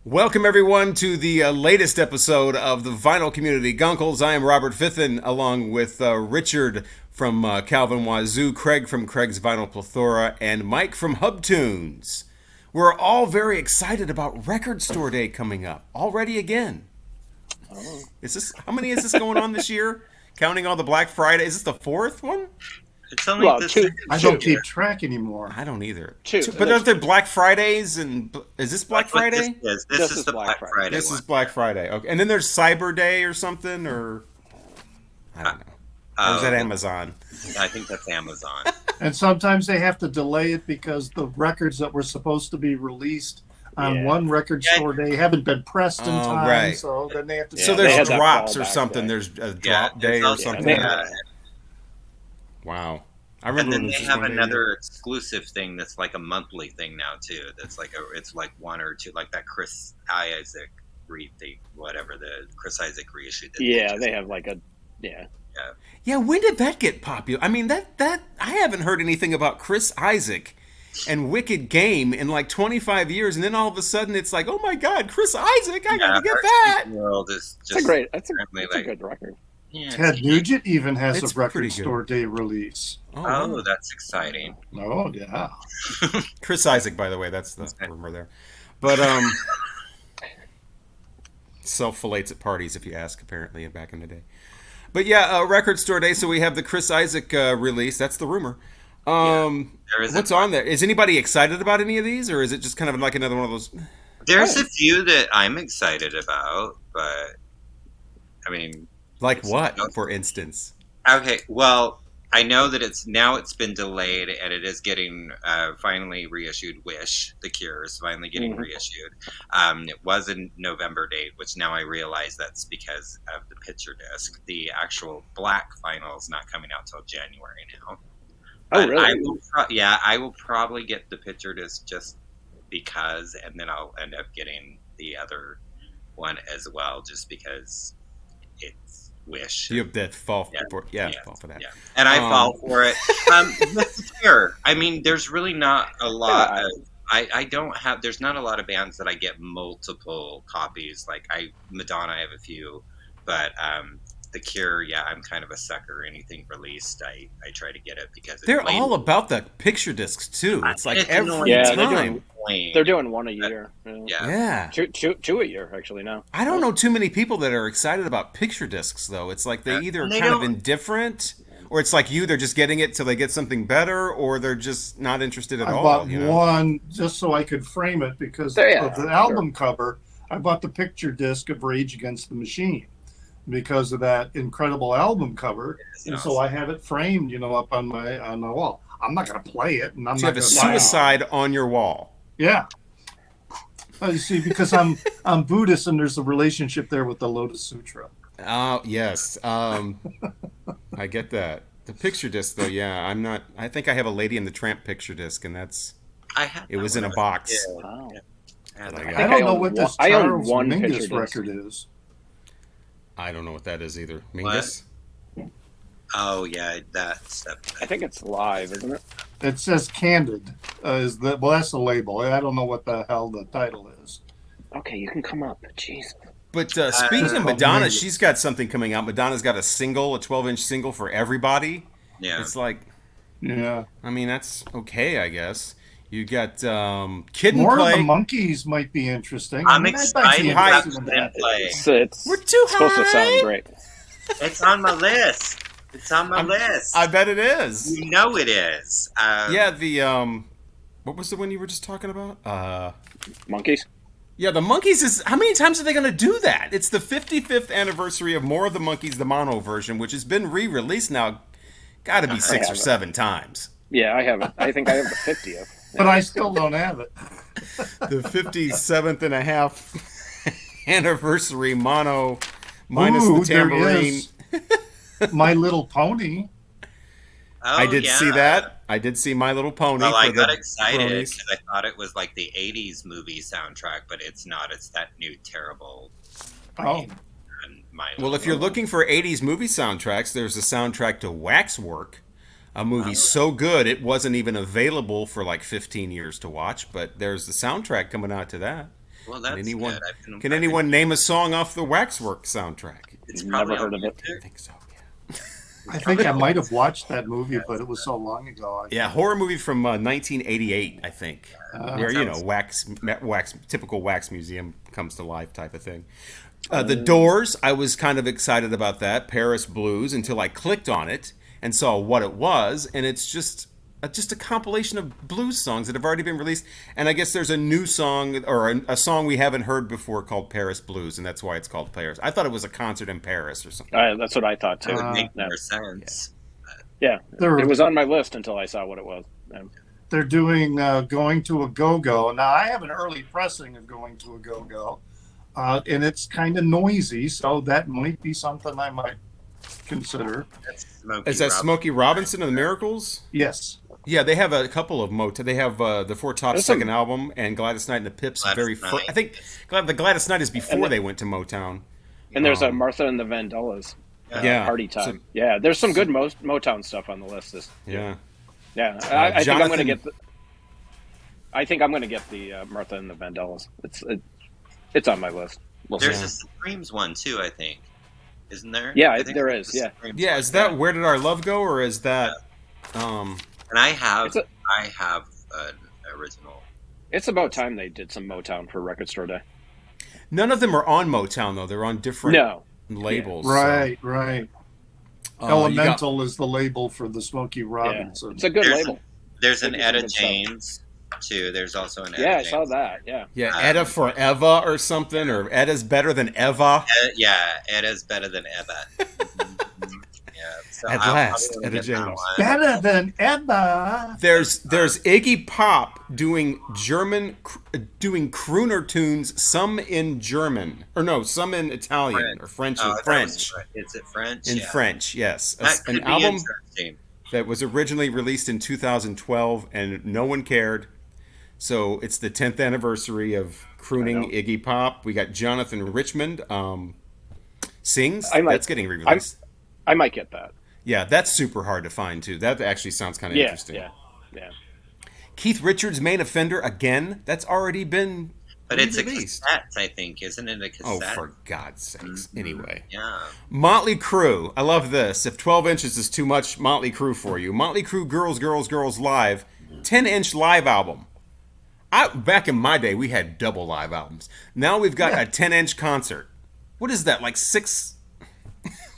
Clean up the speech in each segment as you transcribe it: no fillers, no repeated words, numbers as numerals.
Welcome, everyone, to the latest episode of the Vinyl Community Guncles. I am Robert Fithen, along with Richard from Calvin Wazoo, Craig from Craig's Vinyl Plethora, and Mike from Hubtunes. We're all very excited about Record Store Day coming up already again. How many is this going on this year? Counting all the Black Friday, is this the fourth one? It's only two. I don't keep track anymore. I don't either. Two. But aren't there Black Fridays? And is this Black Friday? This is the Black Friday. This is Black Friday. Okay, and then there's Cyber Day or something, or I don't know. Or is that Amazon? I think that's Amazon. And sometimes they have to delay it because the records that were supposed to be released on one record store day haven't been pressed in time. Right. So then they have to. So there's drops or something. There's a drop day or something. Wow. I remember. And then they have another exclusive thing that's like a monthly thing now too. That's like it's like one or two, like that Chris Isaac whatever the Chris Isaac reissue. They have like a Yeah, when did that get popular? I mean, that I haven't heard anything about Chris Isaac and Wicked Game in like 25 years, and then all of a sudden it's like, oh my God, Chris Isaac, I gotta get that. World is just that's a good record. Yeah, Ted Nugent even has It's a record pretty good. store day release. Oh, that's exciting. Oh yeah. Chris Isaac, by the way, that's the rumor there. But self-fillets at parties, if you ask, apparently, back in the day. But yeah, Record Store Day, so we have the Chris Isaac release. That's the rumor. What's on there? Is anybody excited about any of these, or is it just kind of like another one of those? There's a few that I'm excited about, but I mean, like what, for instance? Okay, well, I know that it's been delayed, and it is getting finally reissued. Wish the Cure is finally getting reissued. It was a November date, which now I realize that's because of the picture disc. The actual black vinyl is not coming out till January now. Oh, really? I will probably get the picture disc just because, and then I'll end up getting the other one as well, just because it's Wish. You have that fall for fall for that. Yeah. And I fall for it. With the Cure, I mean, there's really not a lot of. There's not a lot of bands that I get multiple copies. Like Madonna, I have a few, but the Cure, I'm kind of a sucker. Anything released, I try to get it because they're all about the picture discs too. It's like every time. They're doing one a year. Yeah. Two a year actually now. I don't know too many people that are excited about picture discs though. It's like they either kind of indifferent, or it's like they're just getting it till they get something better, or they're just not interested at all. I bought one just so I could frame it because of the album cover. I bought the picture disc of Rage Against the Machine because of that incredible album cover, and so I have it framed, up on the wall. I'm not going to play it, and I'm not going to. You have a Suicide on your wall. Yeah. You see, because I'm Buddhist, and there's a relationship there with the Lotus Sutra. Oh yes, I get that. The picture disc, though, I'm not. I think I have a Lady and the Tramp picture disc, and it was in a box. Yeah. Wow. I don't know what this Charles Mingus record is. I don't know what that is either. Mingus? Oh yeah, that stuff. I think it's live, isn't it? It says Candid. That's the label. I don't know what the hell the title is. Okay, you can come up. Jeez. But speaking of Madonna, she's got something coming out. Madonna's got a 12-inch single for everybody. Yeah. It's like, I mean, that's okay, I guess. You got Kid and More Play. of the Monkees might be interesting. I'm excited about Kid and Play. We're too supposed to sound great. It's on my list. It's on my list. I bet it is. You know it is. What was the one you were just talking about? Monkees? Yeah, the Monkees is... How many times are they going to do that? It's the 55th anniversary of More of the Monkees, the mono version, which has been re-released now. Got to be 6 or 7 times. Yeah, I have it. I think I have the 50th. But I still don't have it. The 57th and a half anniversary mono minus the tambourine. My Little Pony. I did see that. I did see My Little Pony. Well, I got excited because I thought it was like the 80s movie soundtrack, but it's not. It's that new terrible... Well, if you're looking for 80s movie soundtracks, there's a soundtrack to Waxwork, a movie so good it wasn't even available for like 15 years to watch, but there's the soundtrack coming out to that. Well, that's anyone, good. Can anyone name a song off the Waxwork soundtrack? It's never heard of it. I think so. Yeah. I think I might have watched that movie, but it was so long ago. Yeah, horror movie from 1988, I think, where typical wax museum comes to life type of thing. The Doors, I was kind of excited about that, Paris Blues, until I clicked on it and saw what it was, and it's just a compilation of blues songs that have already been released. And I guess there's a new song, or a song we haven't heard before, called Paris Blues, and that's why it's called Paris. I thought it was a concert in Paris or something. That's what I thought too. That would make more sense. Yeah, it was on my list until I saw what it was. They're doing Going to a Go-Go. Now, I have an early pressing of Going to a Go-Go, and it's kind of noisy, so that might be something I might consider. Is that Smokey Robinson and the Miracles? Yes. Yeah, they have a couple of Motown. They have the Four Tops' second album, and Gladys Knight and the Pips' very first. I think the Gladys Knight is before they went to Motown. And there's a Martha and the Vandellas. Party Time. So, there's some good Motown stuff on the list. Yeah. I think I'm going to get. I think I'm going to get the Martha and the Vandellas. It's on my list. There's a Supremes one too, I think. Isn't there? Yeah, there is. Yeah. Yeah, is that Where Did Our Love Go, or is that? And I have an original. It's about time they did some Motown for Record Store Day. None of them are on Motown though. They're on different labels. Right. Elemental is the label for the Smokey Robinson. It's a good label. There's an Etta James too. There's also an Etta James. I saw that. Yeah. Etta Forever or something, or Etta's better than Eva. Etta's better than Eva. So At last, Etta James. Better than Eva. There's Iggy Pop doing crooner tunes, some in German, some in Italian or French. French. Is it French? In French, yes. An album that was originally released in 2012, and no one cared. So it's the 10th anniversary of crooning Iggy Pop. We got Jonathan Richmond sings. That's getting re-released. I might get that. Yeah, that's super hard to find, too. That actually sounds kind of interesting. Yeah. Keith Richards' Main Offender, again, that's already been But released. It's a cassette, I think. Isn't it a cassette? Oh, for God's sakes. Mm-hmm. Anyway. Yeah. Motley Crue. I love this. If 12 inches is too much, Motley Crue for you. Motley Crue Girls Live. 10-inch live album. Back in my day, we had double live albums. Now we've got a 10-inch concert. What is that, like 6...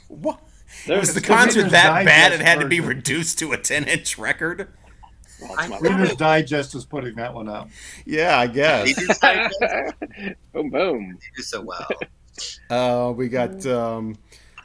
What? Was the concert that bad it had to be reduced to a 10-inch record? Reader's Digest is putting that one up. Yeah, I guess. Boom, boom. They do so well. We got,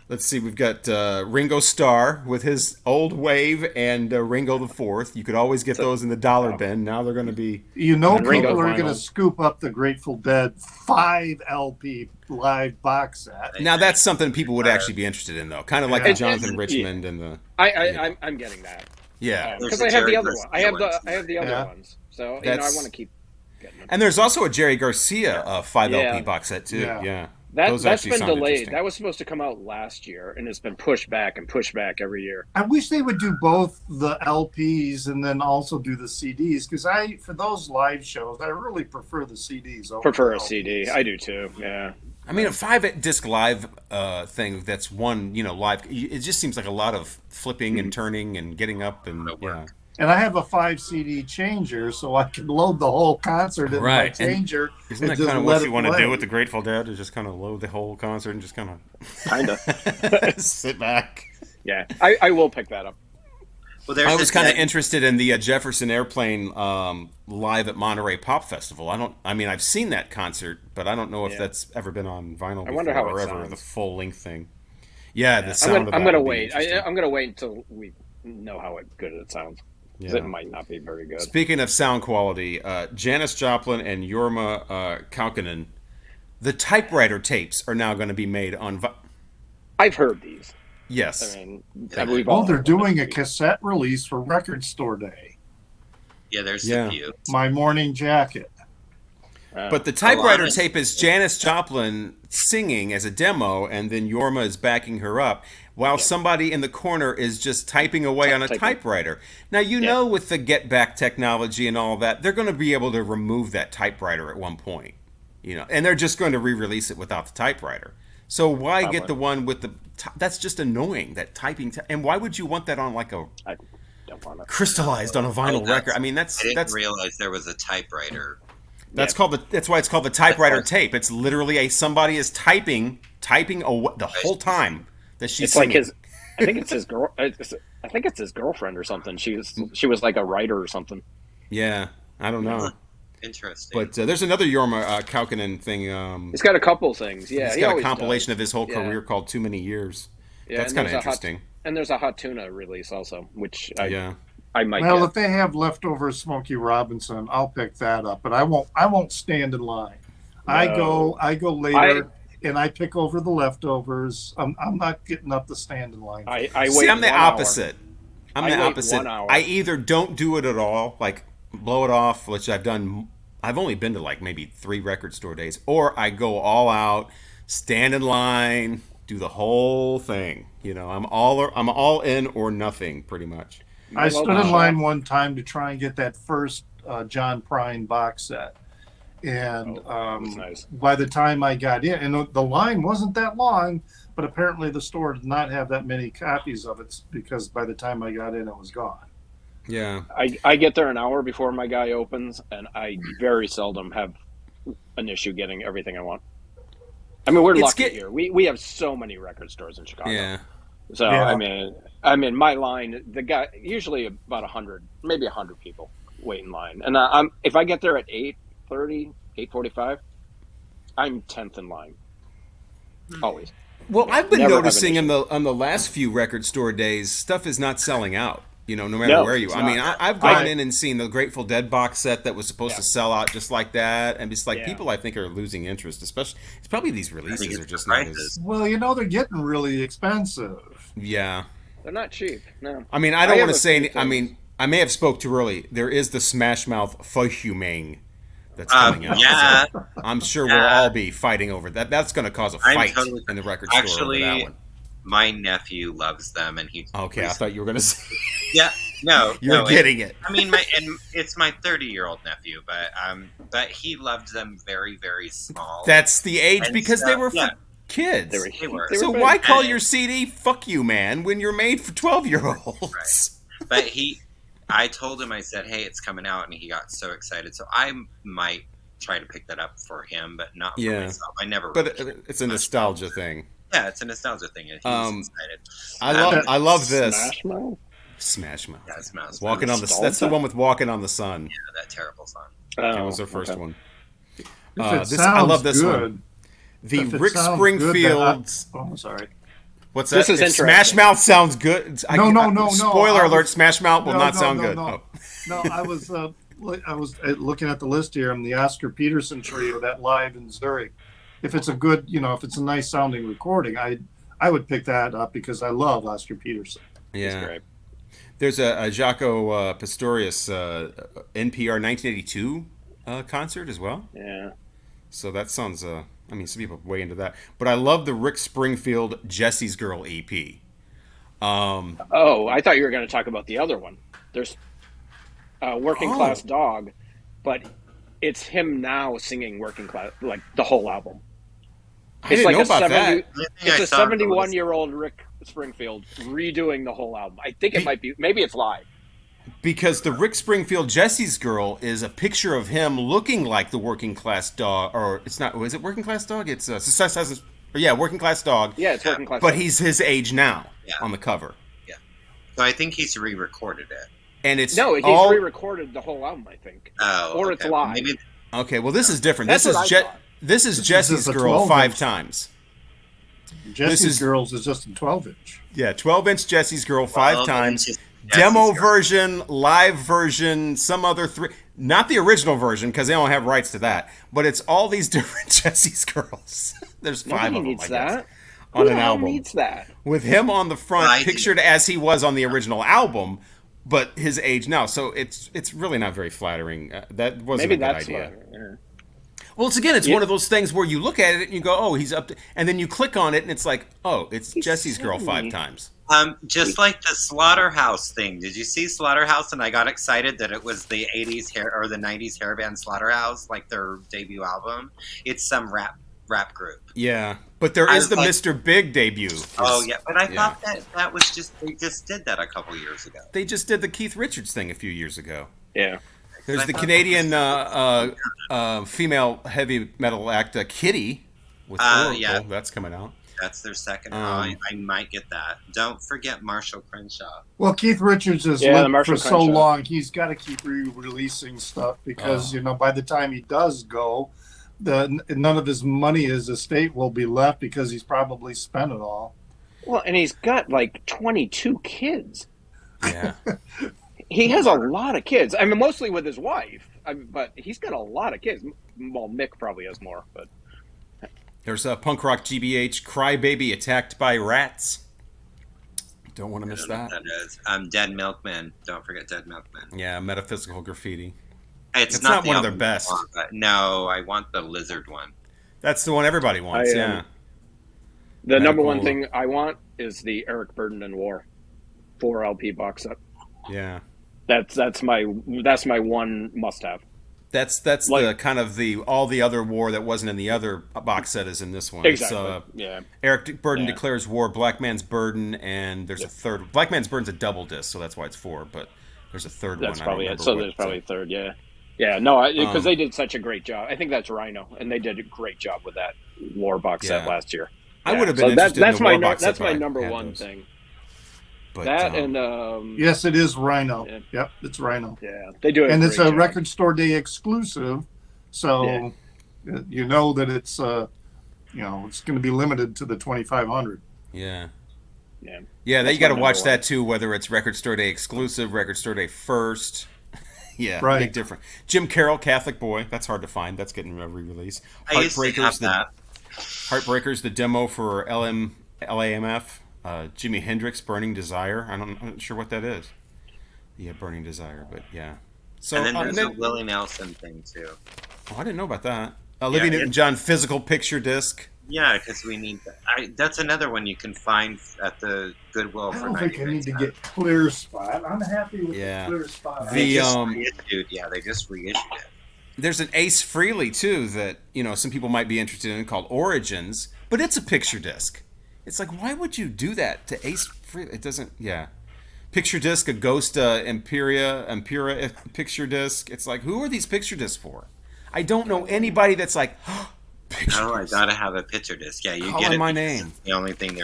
let's see, we've got Ringo Starr with his Old Wave and Ringo the Fourth. You could always get those in the dollar bin. Now they're going to be... people are going to scoop up the Grateful Dead 5 LP live box set. Now that's something people would actually be interested in, though. Kind of like the Jonathan Richmond and the... I'm getting that. Yeah. Because I have the other one. I have the other ones. So, I want to keep getting them. And there's also a Jerry Garcia 5 LP box set, too. Yeah. That's been delayed. That was supposed to come out last year, and it's been pushed back every year. I wish they would do both the LPs and then also do the CDs, because for those live shows, I really prefer the CDs. Prefer a CD. I do too. Yeah. I mean, a 5-disc live thing that's one, live. It just seems like a lot of flipping and turning and getting up and And I have a 5 CD changer, so I can load the whole concert in my changer. And isn't that kind of what you want to do with the Grateful Dead? Is just kind of load the whole concert and just kind of sit back. Yeah, I will pick that up. Well, I was kind of interested in the Jefferson Airplane live at Monterey Pop Festival. I've seen that concert, but I don't know if that's ever been on vinyl. I wonder how it sounds. Ever the full length thing. Yeah, the sound. I'm going to wait. I'm going to wait until we know how good it sounds. Yeah. It might not be very good. Speaking of sound quality, Janis Joplin and Jorma Kaukonen, the typewriter tapes are now going to be made on. I've heard these. Yes. They're doing a cassette release for Record Store Day. Yeah, there's a few. My Morning Jacket. But the typewriter tape is Janis Joplin singing as a demo, and then Jorma is backing her up, while somebody in the corner is just typing away on a typewriter. Now, with the get back technology and all that, they're going to be able to remove that typewriter at one point. and they're just going to re-release it without the typewriter. So why get the one with the? That's just annoying. That typing, and why would you want that on like a? I don't want to. Crystallized on a vinyl record. I mean, I didn't realize there was a typewriter. That's why it's called the typewriter tape. It's literally somebody is typing the whole time that she's. It's singing. like his. I think it's his girl. I think it's his girlfriend or something. She was like a writer or something. Yeah, I don't know. Interesting. But there's another Jorma Kaukonen thing. He's got a couple things. Yeah, he's got a compilation of his whole career called Too Many Years. Yeah, that's kind of interesting. And there's a Hot Tuna release also, which I might. Well, if they have leftover Smokey Robinson, I'll pick that up. But I won't stand in line. No. I go later. And I pick over the leftovers. I'm not getting up to stand in line. I wait. See, I'm the opposite. I'm the opposite. I either don't do it at all, like blow it off, which I've done. I've only been to like maybe 3 record store days, or I go all out, stand in line, do the whole thing. I'm all in or nothing, pretty much. I stood in line one time to try and get that first John Prine box set. And nice. By the time I got in, and the line wasn't that long, but apparently the store did not have that many copies of it because by the time I got in, it was gone. Yeah. I get there an hour before my guy opens, and I very seldom have an issue getting everything I want. I mean, we're lucky here. We have so many record stores in Chicago. Yeah. So, yeah. I mean, my line, the guy, usually about 100, maybe 100 people wait in line. And if I get there at 8:30, 8:45, I'm 10th in line. Always. Well, I've been noticing on the last few record store days, stuff is not selling out. No matter where you. I mean, I've gone in and seen the Grateful Dead box set that was supposed to sell out just like that, and it's like people I think are losing interest. Especially, it's probably these releases are just not as. Well, they're getting really expensive. Yeah. They're not cheap. No. I mean, I don't want to say. I mean, I may have spoke too early. There is the Smash Mouth Feuchumang that's coming out. Yeah. So I'm sure we'll all be fighting over that. That's going to cause a fight in the record store over that one. My nephew loves them, and he. Okay, I thought you were going to say. Yeah, no, you're getting it. I mean, and it's my 30-year-old nephew, but he loved them very, very small. That's the age because they were for kids. They were. So why call your CD "Fuck You, Man" when you're made for 12-year-olds? Right. But I told him, I said, "Hey, it's coming out," and he got so excited. So I might try to pick that up for him, but not for myself. I never. But it's a nostalgia thing. Yeah, it's a nostalgia thing. And he's excited. I love this. Smash Mouth. Yeah, Smash Mouth. Walking on the. That's the one with "Walking on the Sun." Yeah, that terrible song. That was their first one. I love this one. The Rick Springfield. I'm sorry. What's that? This is interesting. Smash Mouth sounds good. No. Spoiler alert: Smash Mouth will not sound good. No, I was looking at the list here, and the Oscar Peterson trio that live in Zurich. If it's a good, if it's a nice sounding recording, I would pick that up because I love Oscar Peterson. Yeah. Great. There's a Jaco Pastorius NPR 1982 concert as well. Yeah. So that sounds. Some people are way into that, but I love the Rick Springfield Jesse's Girl EP. I thought you were going to talk about the other one. There's Working Class Dog, but it's him now singing Working Class, like the whole album. It's like that. It's a 71-year-old Rick Springfield redoing the whole album. I think it might be, maybe it's live. Because the Rick Springfield Jesse's Girl is a picture of him looking like the Working Class Dog, or it's not. Is it Working Class Dog? It's Working Class Dog. Yeah, it's Working Class. But Dog. He's his age now on the cover. Yeah. So I think he's re-recorded it. And he's re-recorded the whole album, I think. Oh, or it's live. Maybe. Okay, well this is different. This is Jesse's Girl 5 times. Jesse's Girls is just a 12-inch. Yeah, 12-inch Jesse's Girl 5 times. Demo version, live version, some other 3. Not the original version because they don't have rights to that. But it's all these different Jesse's Girls. There's 5 of them, I guess, on an album. Who needs that? With him on the front, pictured as he was on the original album, but his age now. So it's really not very flattering. That wasn't a good idea. Well, it's one of those things where you look at it and you go, oh, he's up to, and then you click on it and it's like, oh, it's Jesse's girl 5 times. Just like the Slaughterhouse thing. Did you see Slaughterhouse? And I got excited that it was the 80s hair or the 90s hair band Slaughterhouse, like their debut album. It's some rap group. Yeah, but there is the like, Mr. Big debut. Oh yeah, but I thought that was just they just did that a couple years ago. They just did the Keith Richards thing a few years ago. Yeah. There's the Canadian female heavy metal act Kitty with Oracle. Yeah. That's coming out. That's their second. I might get that. Don't forget Marshall Crenshaw. Well, Keith Richards has lived for so long. He's got to keep re-releasing stuff because by the time he does go, none of his money, his estate, will be left because he's probably spent it all. Well, and he's got like 22 kids. Yeah. He has a lot of kids. I mean, mostly with his wife, but he's got a lot of kids. Well, Mick probably has more, but. There's a punk rock GBH, Crybaby Attacked by Rats. Don't want to miss that. That is. Dead Milkman. Don't forget Dead Milkman. Yeah, Metaphysical Graffiti. It's not one of their best. No, I want the lizard one. That's the one everybody wants, yeah. The number one thing I want is the Eric Burden and War 4 LP box set. Yeah. That's my one must-have. That's like, the kind of all the other war that wasn't in the other box set is in this one. Exactly. Eric Burden declares war, Black Man's Burden, and there's a third. Black Man's Burden's a double disc, so that's why it's 4. But there's a third one. That's probably it. So there's probably a third. Yeah. Yeah. No, because they did such a great job. I think that's Rhino, and they did a great job with that war box set last year. I would have been interested in the war box set. That's my number one thing. But, that and yes, it is Rhino. Yeah. Yep, it's Rhino. Yeah, they do it, and it's a Record Store Day exclusive, so you know that it's it's going to be limited to the 2,500. Yeah. Yeah. Yeah, you got to watch that too. Whether it's Record Store Day exclusive, Record Store Day first. Yeah, right. Big difference. Jim Carroll, Catholic Boy. That's hard to find. That's getting a re-release. Heartbreakers, the demo for LAMF. Jimi Hendrix, Burning Desire. I'm not sure what that is. Yeah, Burning Desire, but yeah. So, and then there's a Willie Nelson thing too. Oh, I didn't know about that. Olivia Newton-John physical picture disc. Yeah, because we need that. That's another one you can find at the Goodwill for 90 I think I need to get Clear Spot. I'm happy with the Clear Spot. They just reissued it. There's an Ace Frehley too that some people might be interested in called Origins, but it's a picture disc. It's like, why would you do that to Ace Frehley? It doesn't, Picture disc, a Ghost Impera picture disc. It's like, who are these picture discs for? I don't know anybody that's like, picture disc. I gotta have a picture disc. Yeah, you Call get it. My name. It's the only thing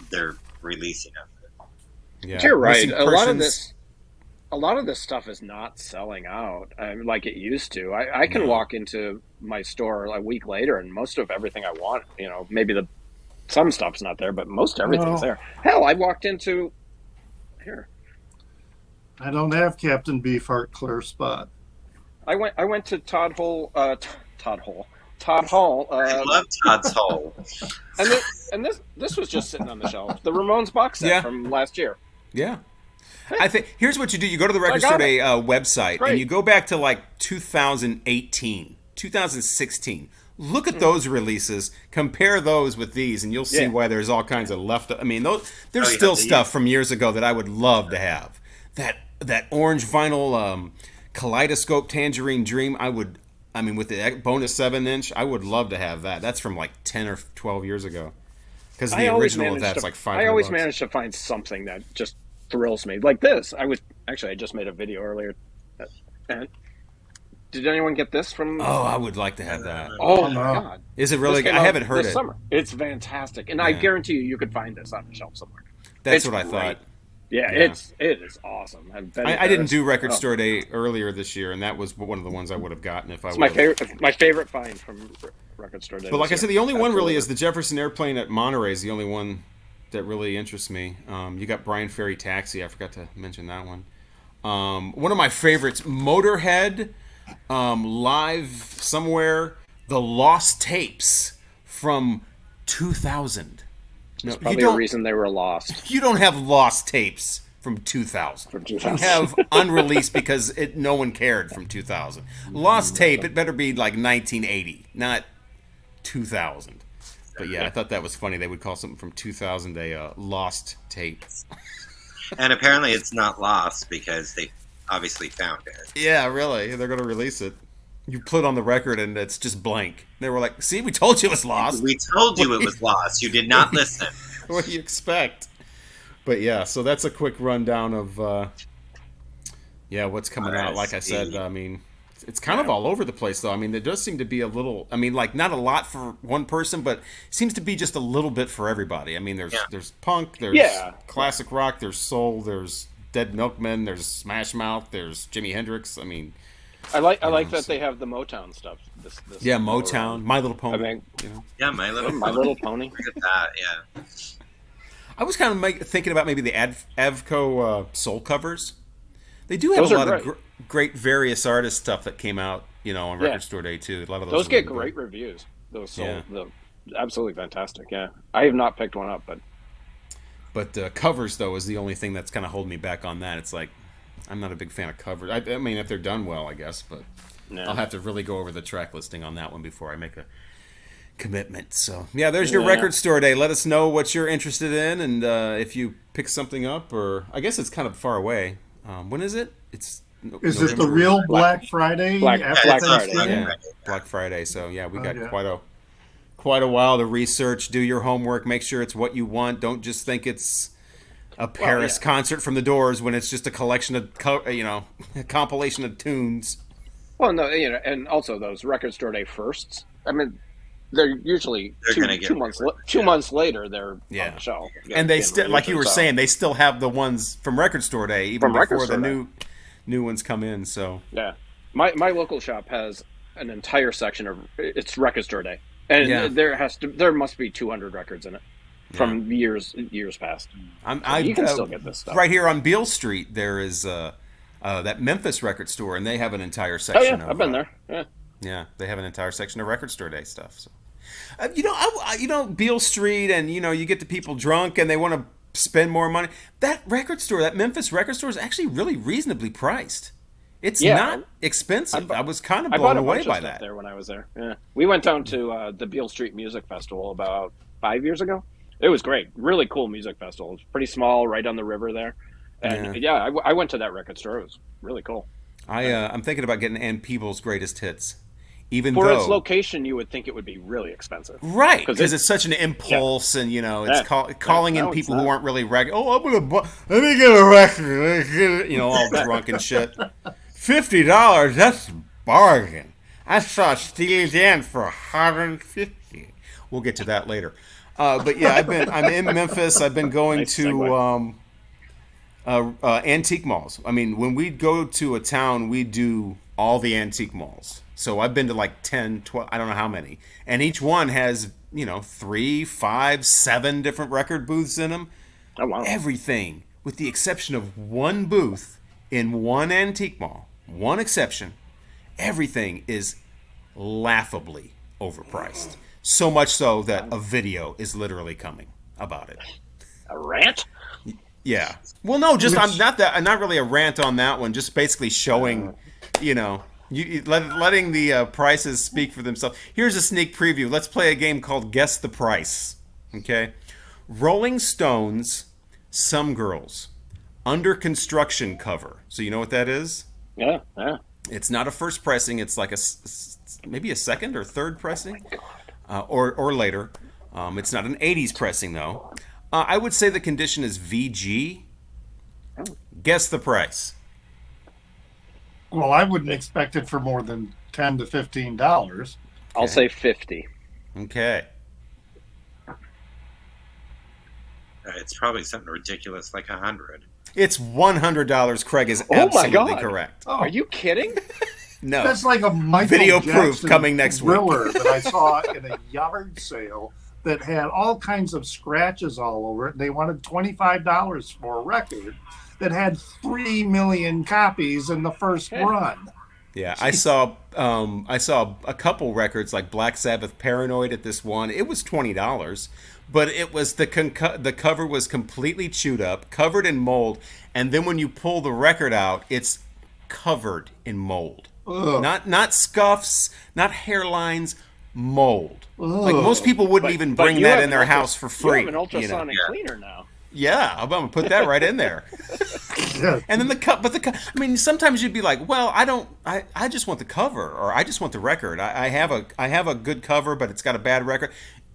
they're releasing of it. Yeah, you're right. A lot of this stuff is not selling out like it used to. I can walk into my store a week later and most of everything I want, maybe some stuff's not there, but most everything's there. Hell, I walked into here. I don't have Captain Beefheart Clear Spot. I went to Todd Hall. I love Todd's Hole. and this was just sitting on the shelf. The Ramones box set from last year. Yeah. I think here's what you do. You go to the Record Store Day website and you go back to like 2018, 2016. Look at those releases, compare those with these, and you'll see why there's all kinds of left. I mean, there's still stuff from years ago that I would love to have. That orange vinyl Kaleidoscope Tangerine Dream, with the bonus 7-inch, I would love to have that. That's from like 10 or 12 years ago. Because the original of that's like $500. I always manage to find something that just thrills me. Like this. I just made a video earlier. And did anyone get this from? Oh, I would like to have that. Oh my God! Is it really good? I haven't heard it. Summer. It's fantastic, and I guarantee you could find this on the shelf somewhere. That's what I thought. Yeah, it is awesome. I didn't do Record Store Day earlier this year, and that was one of the ones I would have gotten if I. It's my favorite find from Record Store Day. But like I said, the only one really is the Jefferson Airplane at Monterey. Is the only one that really interests me. You got Brian Ferry Taxi. I forgot to mention that one. One of my favorites, Motorhead. Live somewhere, the Lost Tapes from 2000. There's probably a reason they were lost. You don't have lost tapes from 2000. From 2000. We have unreleased because no one cared from 2000. Lost tape, it better be like 1980, not 2000. But yeah, I thought that was funny. They would call something from 2000 a lost tape. And apparently it's not lost because they obviously found it. Yeah, really. They're going to release it. You put on the record and it's just blank. They were like, see, we told you it was lost. We told you it was lost. You did not listen. What do you expect? But yeah, so that's a quick rundown of what's coming out. Like I said, I mean, it's kind of all over the place, though. I mean, there does seem to be a little, I mean, like not a lot for one person, but seems to be just a little bit for everybody. I mean, there's punk, there's classic rock, there's soul, there's Dead Milkmen, there's Smash Mouth, there's Jimi Hendrix. I mean, I like that they have the Motown stuff. This Motown, My Little Pony. I mean, yeah, My Little Pony. Look at that, yeah. I was kind of thinking about maybe the Avco soul covers. They do have a lot of great various artist stuff that came out, on Record Store Day too. A lot of those get great reviews. Those soul, absolutely fantastic. Yeah, I have not picked one up, but covers though is the only thing that's kind of holding me back on that. It's like I'm not a big fan of covers. I mean, if they're done well, I guess, but I'll have to really go over the track listing on that one before I make a commitment. So yeah, there's your Record Store Day. Let us know what you're interested in, and if you pick something up, or I guess it's kind of far away. When is it? Is it the real Black Friday? Black Friday. Yeah, Black Friday. So yeah, we got quite a while to research. Do your homework. Make sure it's what you want. Don't just think it's a Paris concert from the Doors when it's just a collection of a compilation of tunes. Well, no, and also those Record Store Day firsts. I mean, they're usually two months later. They're on the shelf, and they still, like you were saying, they still have the ones from Record Store Day even before the new ones come in. So yeah, my local shop has an entire section of it's Record Store Day, and there must be 200 records in it from years past. You can still get this stuff right here on Beale Street. There is that Memphis record store, and they have an entire section. I've been there. Yeah, they have an entire section of Record Store Day stuff. So. Beale Street, and you get the people drunk and they want to spend more money. That Memphis record store is actually really reasonably priced. It's not expensive. I was kind of blown away by that. There when I was there. Yeah, we went down to the Beale Street Music Festival about 5 years ago. It was great, really cool music festival. It was pretty small, right on the river there. And I went to that record store. It was really cool. I'm thinking about getting Ann Peebles' greatest hits. For its location, you would think it would be really expensive, right? Because it's such an impulse, and it's calling in people who aren't really regular. Oh, let me get a record, all drunk and shit. $50, that's a bargain. I saw Steely Dan for $150. We'll get to that later. But yeah, I'm in Memphis. I've been going to antique malls. I mean, when we go to a town, we do all the antique malls. So I've been to like 10, 12, I don't know how many. And each one has, 3, 5, 7 different record booths in them. Oh, wow. Everything, with the exception of one booth in one antique mall, one exception, everything is laughably overpriced. So much so that a video is literally coming about it. A rant? Yeah. Well, no, I'm not really a rant on that one. Just basically showing, letting the prices speak for themselves. Here's a sneak preview. Let's play a game called Guess the Price. Okay? Rolling Stones, Some Girls, Under Construction cover. So you know what that is? Yeah. It's not a first pressing. It's like maybe a second or third pressing, or later. It's not an 80s pressing though. I would say the condition is VG. Guess the price. Well, I wouldn't expect it for more than $10 to $15. I'll say 50. Okay. It's probably something ridiculous like 100. It's $100. Craig is absolutely correct. Oh. Are you kidding? No. That's like a Michael video Jackson proof coming next week. Thriller that I saw in a yard sale that had all kinds of scratches all over it. They wanted $25 for a record that had 3 million copies in the first run. Yeah, I saw a couple records like Black Sabbath Paranoid at this one. It was $20, but it was the cover was completely chewed up, covered in mold, and then when you pull the record out, it's covered in mold. Ugh. Not scuffs, not hairlines, mold. Ugh. Like most people wouldn't even bring that in their house for free. You have an ultrasonic cleaner now. Yeah, I'm gonna put that right in there. And then I mean, sometimes you'd be like, well, I just want the cover, or I just want the record. I have a good cover, but it's got a bad record.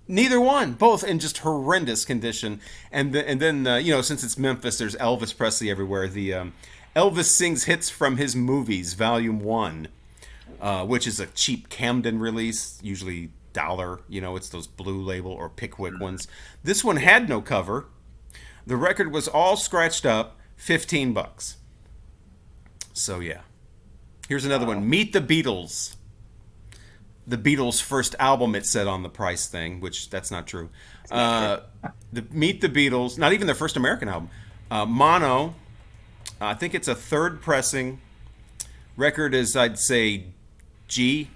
Neither one, both in just horrendous condition. And then since it's Memphis, there's Elvis Presley everywhere. The Elvis Sings Hits from His Movies, Volume 1, which is a cheap Camden release, usually $1. It's those Blue Label or Pickwick ones. This one had no cover. The record was all scratched up, $15. So yeah. Here's another one. Meet the Beatles. The Beatles' first album, it said on the price thing, which that's not true. Meet the Beatles, not even their first American album. Mono, I think it's a third pressing. Record is, I'd say, G.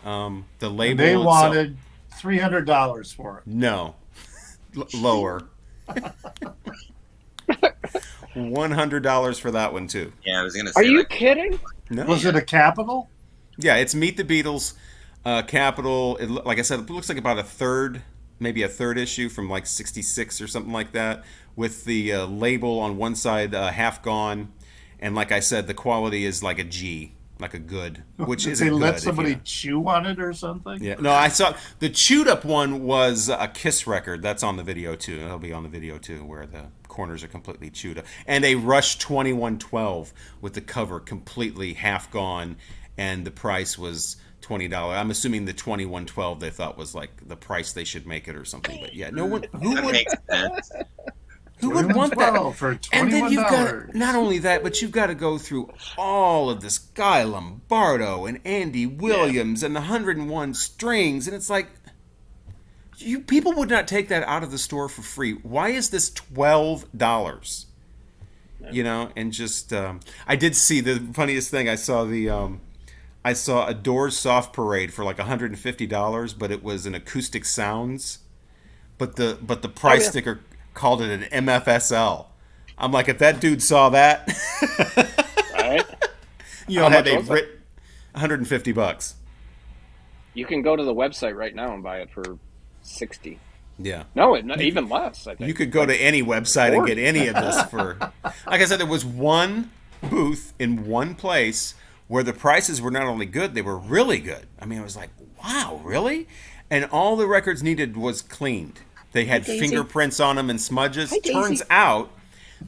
The label. And they wanted $300 for it. No. Lower. $100 for that one too. Yeah, I was gonna say. Are you kidding? No. Was it a Capitol? Yeah, it's Meet the Beatles, Capitol. Like I said, it looks like about maybe a third issue from like '66 or something like that, with the label on one side half gone, and like I said, the quality is like a G. Like a good, which is they let somebody chew on it or something? Yeah, no, I saw the chewed up one was a Kiss record. That's on the video too. It'll be on the video too, where the corners are completely chewed up. And a Rush 2112 with the cover completely half gone, and the price was $20. I'm assuming the 2112 they thought was like the price they should make it or something. But yeah, no one That makes sense. Who would want that? For $21. And then you've got, not only that, but you've got to go through all of this Guy Lombardo and Andy Williams and the 101 strings, and it's like, people would not take that out of the store for free. Why is this $12? And just I did see the funniest thing. I saw a Doors Soft Parade for like $150, but it was an acoustic sounds, but the price sticker called it an MFSL. I'm like, if that dude saw that, right? Had they written $150. You can go to the website right now and buy it for $60. Yeah. No, even less. I think you could go to any website and get any of this for. Like I said, there was one booth in one place where the prices were not only good, they were really good. I mean, I was like, wow, really? And all the records needed was cleaned. They had fingerprints on them and smudges. Turns out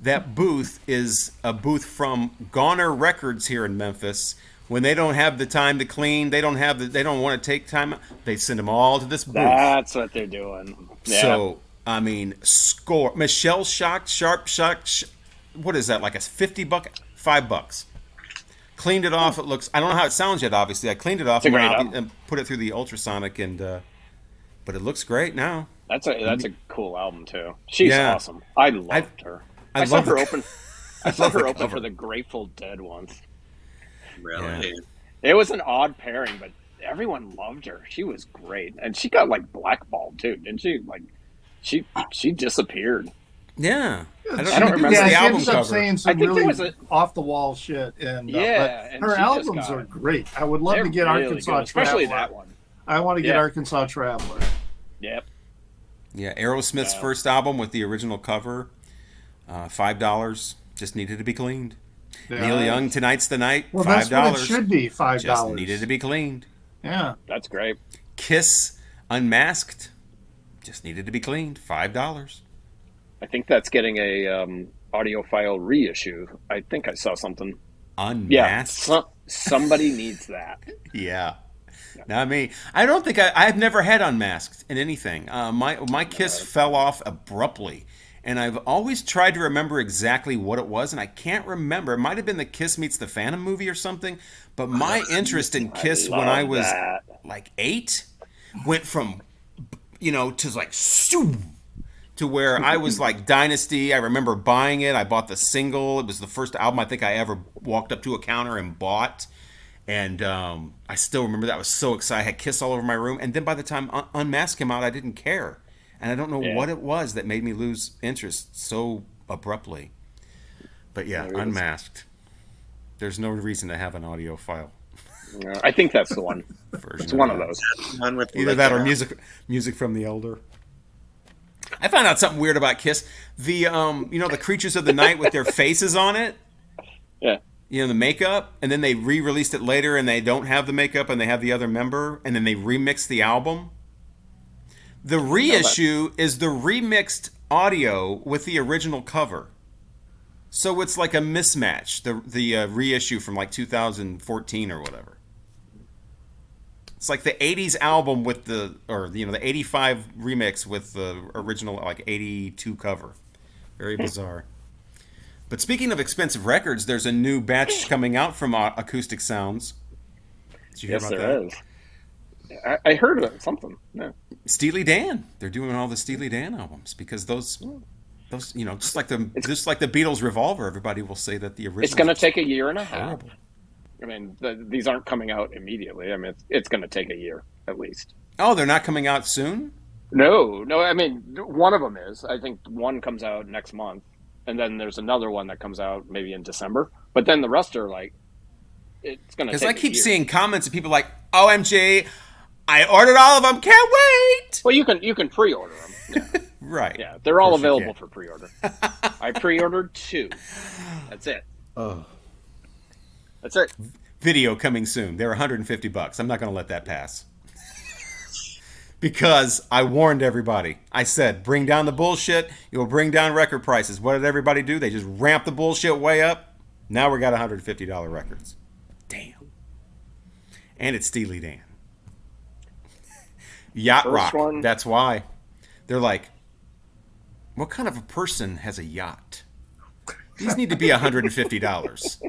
that booth is a booth from Goner Records here in Memphis. When they don't have the time to clean, they don't want to take time. They send them all to this booth. That's what they're doing. Yeah. So I mean, score. Michelle Sharp. What is that? Like a $50, $5. Cleaned it off. It looks. I don't know how it sounds yet. Obviously, I cleaned it off and put it through the ultrasonic, but it looks great now. That's a cool album too. She's awesome. I loved her. I saw her open for the Grateful Dead once. Really? Yeah. It was an odd pairing, but everyone loved her. She was great, and she got like blackballed too, didn't she? Like she disappeared. Yeah, I don't remember the album cover. Saying some really off the wall shit, and and her albums are great. I would love to get really Arkansas good, especially Traveler. that one. I want to get Arkansas Traveler. Yep. Yeah, Aerosmith's first album with the original cover, $5. Just needed to be cleaned. Yeah. Neil Young, Tonight's the Night, $5. That's what it should be, $5. Just needed to be cleaned. Yeah. That's great. Kiss, Unmasked, just needed to be cleaned, $5. I think that's getting a audiophile reissue. I think I saw something. Unmasked? Yeah, somebody needs that. Yeah. Not me. I don't think I've never had Unmasked in anything. My Kiss fell off abruptly, and I've always tried to remember exactly what it was, and I can't remember. It might have been the Kiss Meets the Phantom movie or something, but my interest in Kiss when I was like 8 went from, to like, to where I was like Dynasty. I remember buying it. I bought the single. It was the first album I think I ever walked up to a counter and bought. And I still remember that. I was so excited. I had Kiss all over my room. And then by the time Unmasked came out, I didn't care. And I don't know what it was that made me lose interest so abruptly. But yeah, Unmasked. There's no reason to have an audio file. No, I think that's the one. It's one of those. One with Either that or music from the Elder. I found out something weird about Kiss. The the Creatures of the Night with their faces on it. Yeah. The makeup, and then they re-released it later, and they don't have the makeup, and they have the other member, and then they remix the album. The reissue is the remixed audio with the original cover. So it's like a mismatch. The reissue from like 2014 or whatever. It's like the 80s album with the 85 remix with the original like 82 cover. Very bizarre. But speaking of expensive records, there's a new batch coming out from Acoustic Sounds. Did you hear about that? Is. I heard of something. Yeah. Steely Dan. They're doing all the Steely Dan albums because those just like the Beatles' Revolver. Everybody will say that the original. It's going to take a year and a half. Horrible. I mean, these aren't coming out immediately. I mean, it's going to take a year at least. Oh, they're not coming out soon? No. I mean, one of them is. I think one comes out next month, and then there's another one that comes out maybe in December. But then the rest are like, it's going to take. Because I keep seeing comments of people like, "OMG, I ordered all of them. Can't wait." Well, you can pre-order them. Yeah. Right. Yeah, they're all available for pre-order. I pre-ordered 2. That's it. Oh. That's it. Video coming soon. They're $150. I'm not going to let that pass. Because I warned everybody. I said, bring down the bullshit. You'll bring down record prices. What did everybody do? They just ramped the bullshit way up. Now we got $150 records. Damn. And it's Steely Dan. Yacht First rock. one. That's why. They're like, what kind of a person has a yacht? These need to be $150.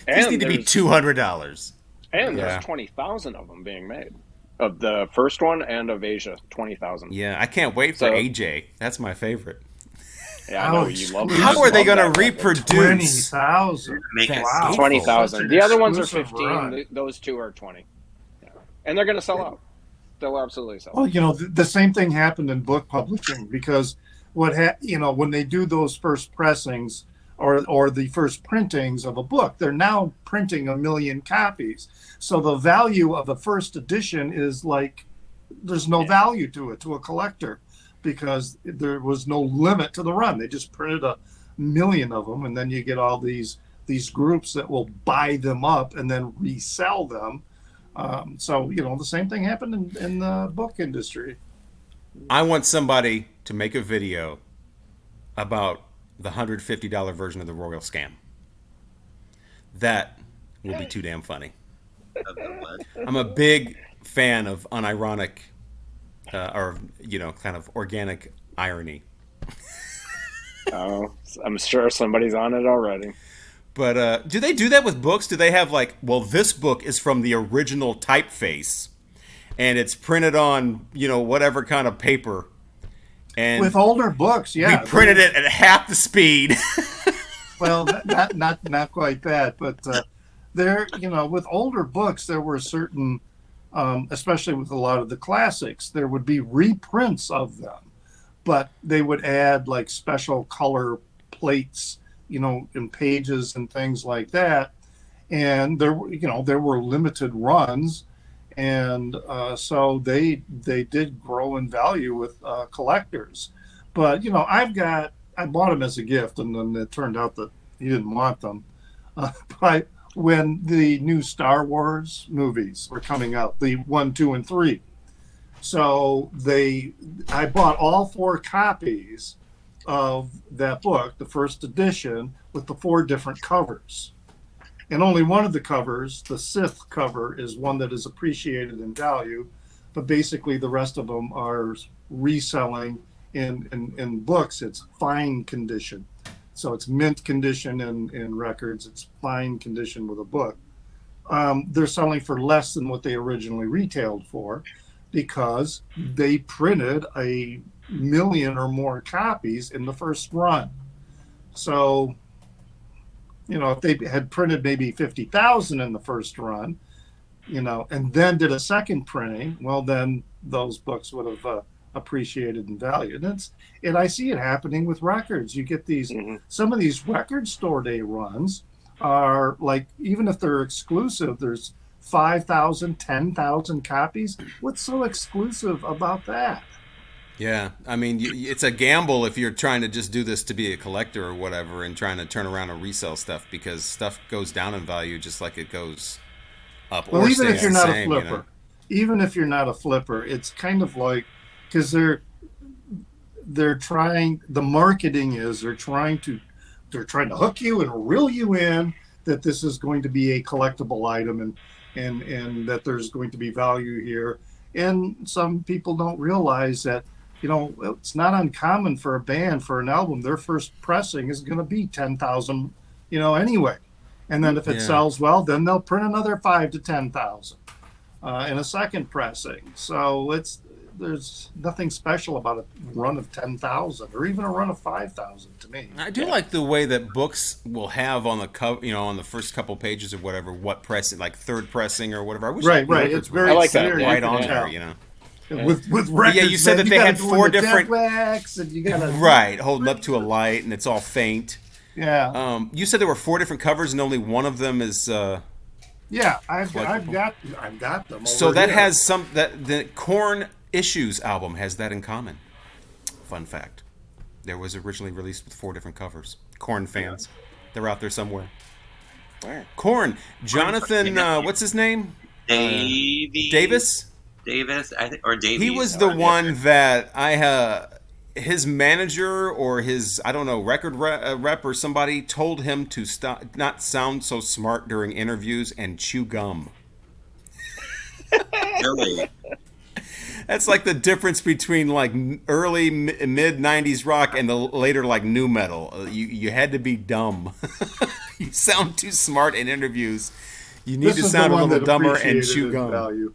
These need to be $200. And there's 20,000 of them being made. Of the first one and of Asia, 20,000. Yeah, I can't wait for AJ. That's my favorite. Yeah, I know you love it. How are they going to reproduce? 20,000. Wow. 20,000. The other ones are 15. Those 2 are 20. Yeah. And they're going to sell out. They'll absolutely sell out. Well, the same thing happened in book publishing because when they do those first pressings or the first printings of a book, they're now printing 1 million copies. So the value of a first edition is like there's no value to it to a collector because there was no limit to the run. They just printed 1 million of them, and then you get all these groups that will buy them up and then resell them. So the same thing happened in the book industry. I want somebody to make a video about the $150 version of the Royal Scam. That will be too damn funny. I'm a big fan of unironic or kind of organic irony. Oh, I'm sure somebody's on it already. But do they do that with books? Do they have this book is from the original typeface and it's printed on, whatever kind of paper. And with older books, yeah. We printed it at half the speed. Well, not quite that, but there, with older books, there were certain, especially with a lot of the classics, there would be reprints of them, but they would add like special color plates, in pages and things like that. And there were limited runs. And so they did grow in value with collectors. But, I bought them as a gift, and then it turned out that he didn't want them. But when the new Star Wars movies were coming out, the 1, 2, and 3, so I bought all 4 copies of that book, the first edition, with the 4 different covers. And only one of the covers, the Sith cover, is one that is appreciated in value, but basically the rest of them are reselling in books. It's fine condition. So it's mint condition in records. It's fine condition with a book. They're selling for less than what they originally retailed for because they printed a million or more copies in the first run. So, if they had printed maybe 50,000 in the first run, and then did a second printing, well, then those books would have appreciated in value. And I see it happening with records. You get these, some of these record store day runs are like, even if they're exclusive, there's 5,000, 10,000 copies. What's so exclusive about that? Yeah, I mean, it's a gamble if you're trying to just do this to be a collector or whatever and trying to turn around and resell stuff, because stuff goes down in value just like it goes up. Well, or even if you're not same, a flipper, even if you're not a flipper, it's kind of like, because they're trying, the marketing is they're trying to hook you and reel you in that this is going to be a collectible item and that there's going to be value here. And some people don't realize that, it's not uncommon for a band, for an album, their first pressing is going to be 10,000, anyway. And then if it sells well, then they'll print another 5 to 10,000 in a second pressing. So there's nothing special about a run of 10,000 or even a run of 5,000 to me. I do like the way that books will have on the cover, on the first couple pages or whatever, what pressing, like third pressing or whatever. I wish right. It's very right on there, With records, you said that they had 4 different wax and you gotta right, holding up to a light and it's all faint. Yeah. You said there were 4 different covers and only one of them is yeah, I've got them. So that has the Korn Issues album has that in common. Fun fact. There was originally released with 4 different covers. Korn fans. They're out there somewhere. Where? Korn. Jonathan, what's his name? Davis? Davis, I think, or Davies. He was the one that his manager or his, I don't know, record rep or somebody told him to stop, not sound so smart during interviews and chew gum. Really? That's like the difference between like early mid 90s rock and the later like new metal. You had to be dumb. You sound too smart in interviews. You need to sound a little dumber and chew gum. Value.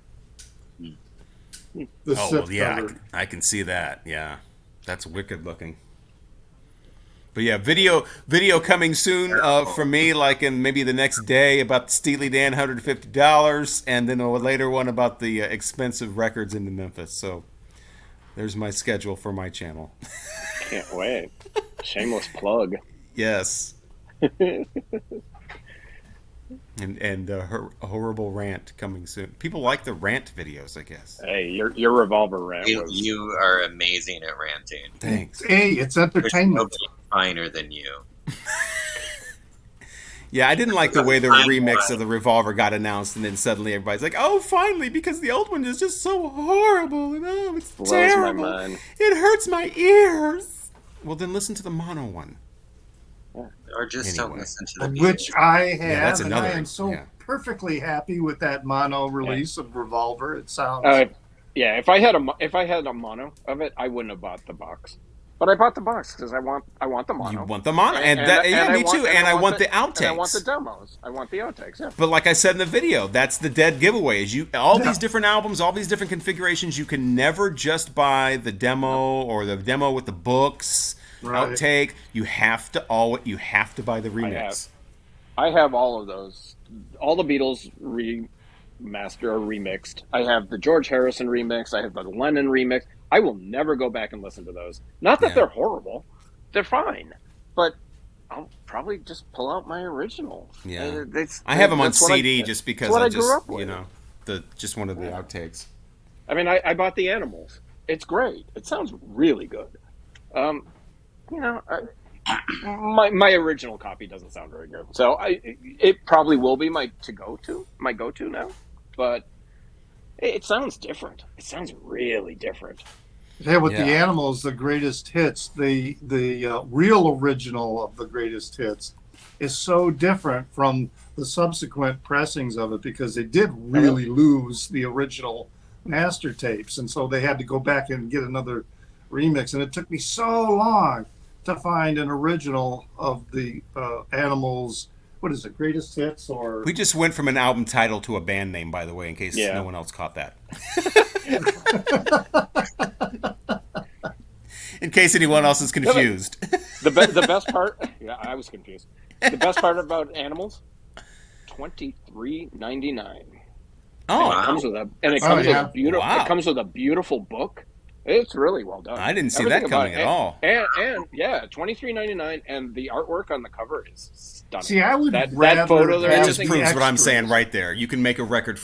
I can see that. Yeah, that's wicked looking. But yeah, video coming soon from me, like in maybe the next day, about the Steely Dan $150, and then a later one about the expensive records into Memphis. So there's my schedule for my channel. Can't wait. Shameless plug. Yes. And a horrible rant coming soon. People like the rant videos, I guess. Hey, your Revolver rant. You are amazing at ranting. Thanks. Hey, it's entertainment. There's nobody finer than you. Yeah, I didn't like the way the remix of the Revolver got announced, and then suddenly everybody's like, "Oh, finally!" Because the old one is just so horrible, and it's terrible. My mind. It hurts my ears. Well, then listen to the mono one. Or just don't listen to the Beatles. Which I have, that's and another, I am so perfectly happy with that mono release of Revolver. It sounds. If I had a mono of it, I wouldn't have bought the box. But I bought the box because I want the mono. You want the mono, and me too. And I want the outtakes. And I want the demos. I want the outtakes. Yeah. But like I said in the video, that's the dead giveaway. Is these different albums, all these different configurations. You can never just buy the demo or the demo with the books. Right. Outtake. You have to buy the remix. I have all of those. All the Beatles remaster or remixed. I have the George Harrison remix. I have the Lennon remix. I will never go back and listen to those. Not that they're horrible. They're fine. But I'll probably just pull out my original. Yeah. I have them on CD just because I grew up with. Just one of the outtakes. I mean, I bought the Animals. It's great. It sounds really good. My original copy doesn't sound very good, so it probably will be my go-to now. But it sounds different. It sounds really different. Yeah, with the Animals, the greatest hits, the real original of the greatest hits is so different from the subsequent pressings of it because they did really lose the original master tapes, and so they had to go back and get another remix, and it took me so long to find an original of the Animals what is it, greatest hits or? We just went from an album title to a band name, by the way, in case no one else caught that. In case anyone else is confused. The best part, I was confused. The best part about Animals, $23.99. Oh, and it comes with a beautiful. Wow. It comes with a beautiful book. It's really well done. I didn't see that coming at all. And $23.99, and the artwork on the cover is stunning. See, I would that photo there. That just proves what I'm saying right there. You can make a record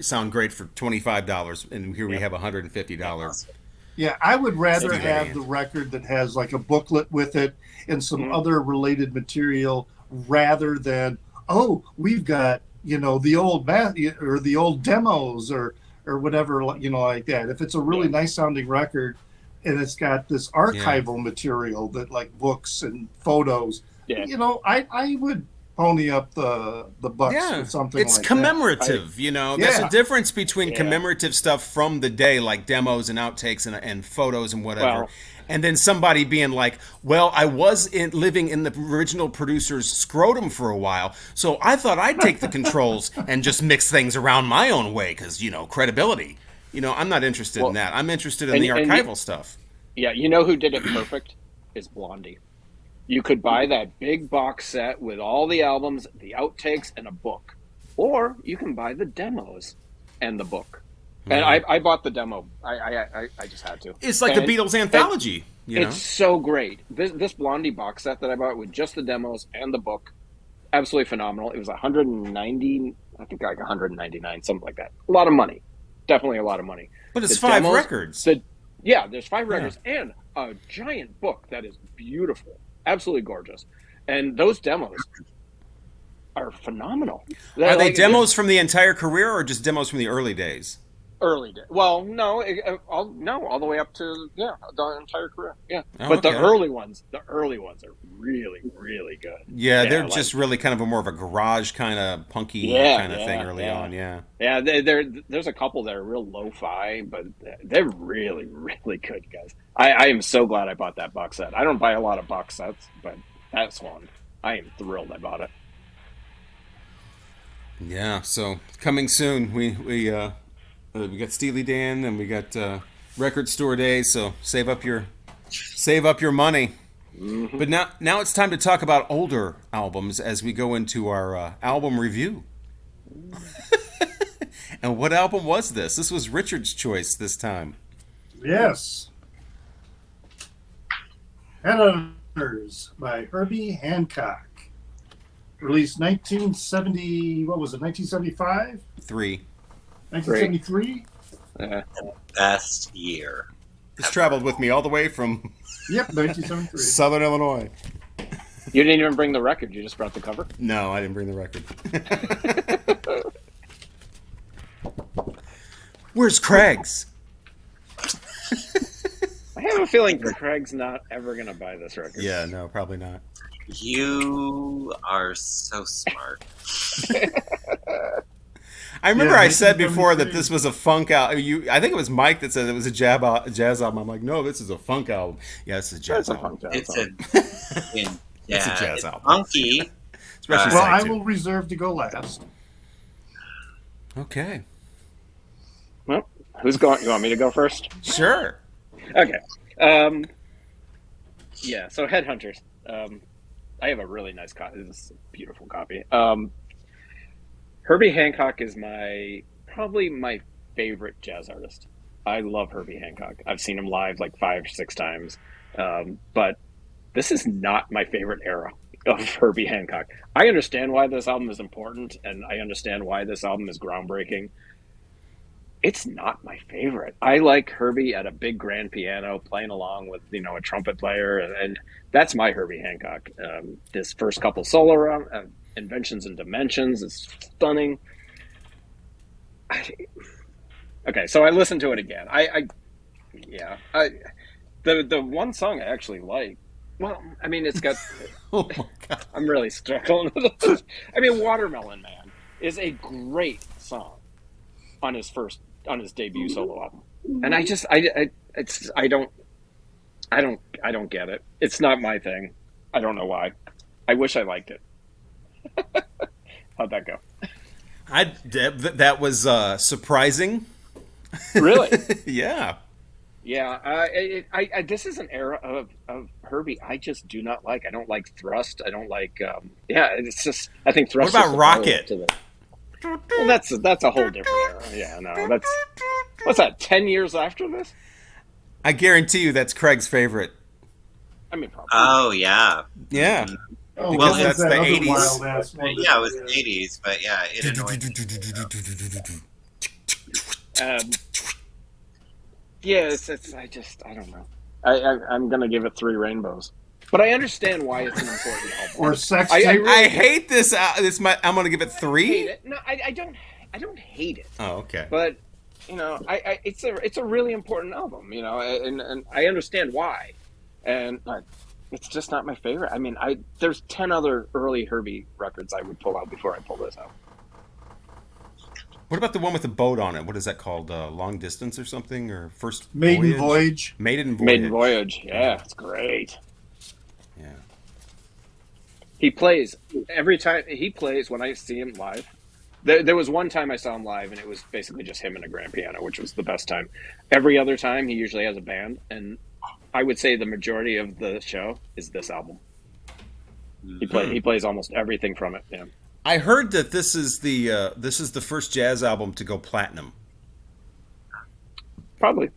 sound great for $25, and here we have $150. Yeah, I would rather have the record that has like a booklet with it and some other related material rather than, we've got, the old or the old demos or whatever, like that. If it's a really nice sounding record and it's got this archival material that like books and photos, I would pony up the bucks or something like that. It's commemorative, There's a difference between commemorative stuff from the day, like demos and outtakes and photos and whatever, and then somebody being like, well, I was living in the original producer's scrotum for a while, so I thought I'd take the controls and just mix things around my own way because, credibility. I'm not interested in that. I'm interested in the archival stuff. Yeah, who did it perfect is Blondie. You could buy that big box set with all the albums, the outtakes, and a book. Or you can buy the demos and the book. And I bought the demo. I just had to. It's like the Beatles anthology. It's so great. This Blondie box set that I bought with just the demos and the book, absolutely phenomenal. It was $190, I think like $199, something like that. A lot of money. Definitely a lot of money. But it's 5 records. There's 5 records and a giant book that is beautiful. Absolutely gorgeous. And those demos are phenomenal. Are they demos from the entire career or just demos from the early days? Early days. Well, no, all the way up to the entire career. Yeah. But the early ones are really, really good. Yeah, they're just really kind of more of a garage kind of punky kind of thing early on. Yeah. Yeah, there's a couple that are real lo-fi, but they're really, really good, guys. I am so glad I bought that box set. I don't buy a lot of box sets, but that's one. I am thrilled I bought it. Yeah, so coming soon. We got Steely Dan and we got Record Store Day, so save up your money. Mm-hmm. But now it's time to talk about older albums as we go into our album review. And what album was this? This was Richard's choice this time. Yes. Headhunters by Herbie Hancock. Released 1970, what was it, 1975? 1973? Best year. It's traveled with me all the way from 1973. Southern Illinois. You didn't even bring the record, you just brought the cover? No, I didn't bring the record. Where's Craig's? I have a feeling Craig's not ever going to buy this record. Yeah, no, probably not. You are so smart. I remember I said before that this was a funk album. I think it was Mike that said it was a jazz album. I'm like, no, this is a funk album. Yeah, it's a jazz album. It's a jazz album. Funky. I will reserve to go last. Okay. Well, who's going? You want me to go first? Sure. Okay. So Headhunters. I have a really nice copy. This is a beautiful copy. Herbie Hancock is probably my favorite jazz artist. I love Herbie Hancock. I've seen him live like 5 or 6 times. But this is not my favorite era of Herbie Hancock. I understand why this album is important, and I understand why this album is groundbreaking. It's not my favorite. I like Herbie at a big grand piano playing along with, a trumpet player, and that's my Herbie Hancock. This first couple solo round, Inventions and Dimensions is stunning. Okay, so I listened to it again. The one song I actually like. Well, I mean, it's got. Oh my God. I'm really struggling with this. I mean, Watermelon Man is a great song on his debut solo album, and I don't get it. It's not my thing. I don't know why. I wish I liked it. How'd that go? That was surprising. Really? Yeah. Yeah. This is an era of Herbie I just do not like. I don't like Thrust. I don't like. It's just. I think Thrust. What about Rocket? Well, that's a whole different era. Yeah, no, that's what's that? 10 years after this? I guarantee you that's Craig's favorite. I mean, probably. Oh yeah, yeah. Oh, Well, that's the 80s. Yeah, it was the 80s, but yeah, it annoyed me. Yeah, I don't know. I'm gonna give it 3 rainbows, but I understand why it's an important album. Or sex. I hate this. I'm gonna give it 3. I hate it. No, I don't hate it. Oh, okay. But it's a really important album, and I understand why, but it's just not my favorite. I mean, there's 10 other early Herbie records I would pull out before I pull this out. What about the one with the boat on it? What is that called? Long Distance or something? Or First Maiden Voyage? Maiden Voyage. Yeah, it's great. Yeah. He plays every time he plays when I see him live. There was one time I saw him live, and it was basically just him and a grand piano, which was the best time. Every other time, he usually has a band, and I would say the majority of the show is this album. He plays almost everything from it. Yeah. I heard that this is the first jazz album to go platinum. Probably.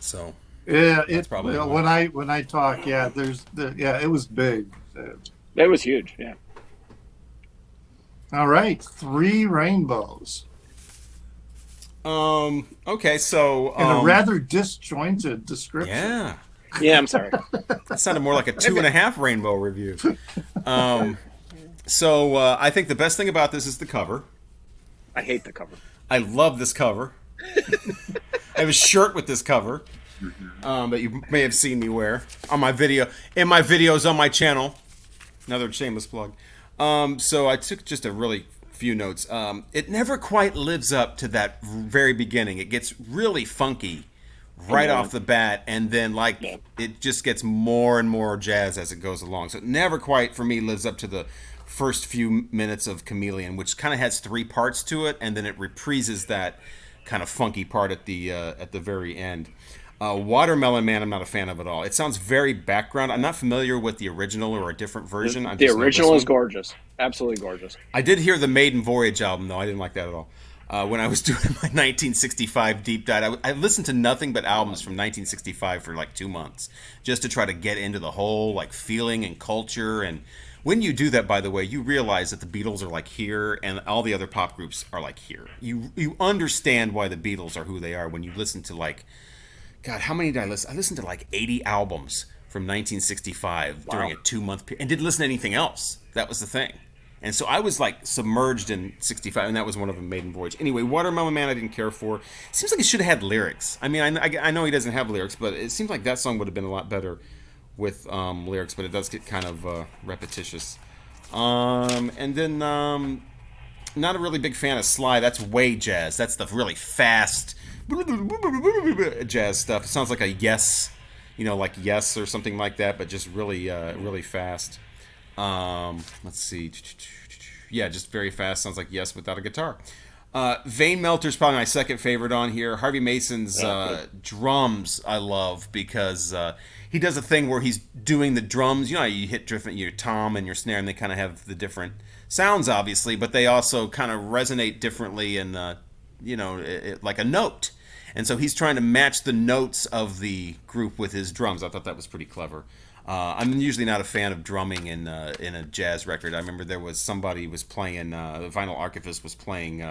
So yeah, that's probably when I talk, it was big. It was huge. Yeah. All right, 3 rainbows. Okay, so in a rather disjointed description. Yeah. Yeah, I'm sorry. That sounded more like a 2.5 rainbow review. So I think the best thing about this is the cover. I hate the cover. I love this cover. I have a shirt with this cover that you may have seen me wear on my video, in my videos on my channel. Another shameless plug. So I took just a really few notes. It never quite lives up to that very beginning. It gets really funky right off the bat, and then it just gets more and more jazz as it goes along. So it never quite, for me, lives up to the first few minutes of Chameleon, which kind of has 3 parts to it, and then it reprises that kind of funky part at the very end. Watermelon Man, I'm not a fan of at all. It sounds very background. I'm not familiar with the original or a different version. The original is gorgeous. Absolutely gorgeous. I did hear the Maiden Voyage album, though. I didn't like that at all. When I was doing my 1965 deep dive, I listened to nothing but albums from 1965 for like 2 months, just to try to get into the whole feeling and culture. And when you do that, by the way, you realize that the Beatles are here, and all the other pop groups are here. You understand why the Beatles are who they are when you listen to God, how many did I listen? I listened to 80 albums from 1965 during a 2-month period, and didn't listen to anything else. That was the thing. And so I was submerged in 65, and that was one of them, Maiden Voyage. Anyway, Watermelon Man I didn't care for. It seems like it should have had lyrics. I mean, I know he doesn't have lyrics, but it seems like that song would have been a lot better with lyrics, but it does get kind of repetitious. And then not a really big fan of Sly. That's way jazz. That's the really fast jazz stuff. It sounds like a Yes, like Yes or something like that, but just really, really fast. Let's see. Yeah, just very fast. Sounds like Yes without a guitar. Vein Melter's probably my second favorite on here. Harvey Mason's drums I love because he does a thing where he's doing the drums. You know how you hit different, your tom and your snare, and they kind of have the different sounds, obviously, but they also kind of resonate differently in, like a note. And so he's trying to match the notes of the group with his drums. I thought that was pretty clever. I'm usually not a fan of drumming in a jazz record. I remember there was somebody was playing, Vinyl Archivist was playing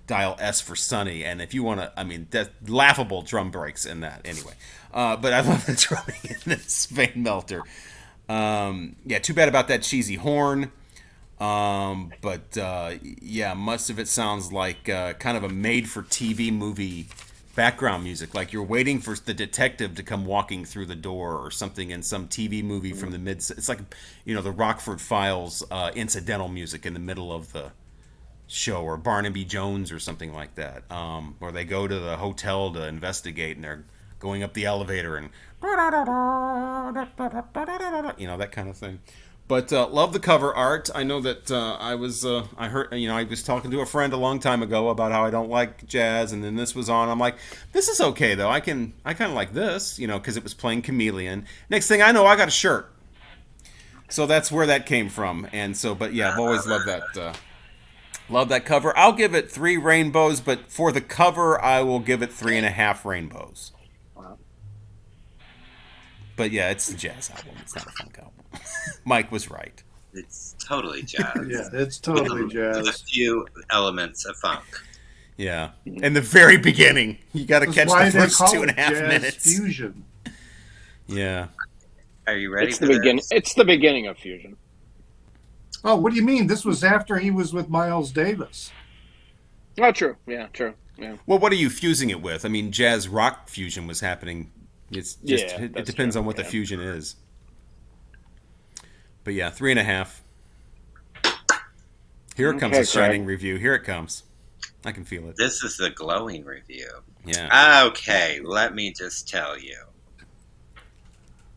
Dial S for Sunny, and if you want to, that's laughable drum breaks in that anyway. But I love the drumming in this Vein Melter. Too bad about that cheesy horn. But most of it sounds like kind of a made-for-TV movie background music, like you're waiting for the detective to come walking through the door or something in some TV movie from the mid. It's like, the Rockford Files incidental music in the middle of the show, or Barnaby Jones or something like that, where they go to the hotel to investigate and they're going up the elevator and that kind of thing. But love the cover art. I know that I heard, I was talking to a friend a long time ago about how I don't like jazz, and then this was on. I'm like, this is okay though. I kind of like this, because it was playing Chameleon. Next thing I know, I got a shirt. So that's where that came from. And so, but yeah, I've always loved that. Love that cover. I'll give it 3 rainbows, but for the cover, I will give it 3.5 rainbows. Wow. But yeah, it's a jazz album. It's not a funk album. Mike was right. It's totally jazz. Yeah, it's totally jazz. With a few elements of funk. Yeah. In the very beginning, you got to catch the first 2.5 minutes. Fusion. Yeah. Are you ready? It's the beginning. It's the beginning of fusion. Oh, what do you mean? This was after he was with Miles Davis. Oh, true. Yeah, true. Yeah. Well, what are you fusing it with? I mean, jazz rock fusion was happening. It's just it depends on what the fusion is. But yeah, 3.5. Here it comes, a shining review. Here it comes. I can feel it. This is the glowing review. Yeah. Okay, let me just tell you.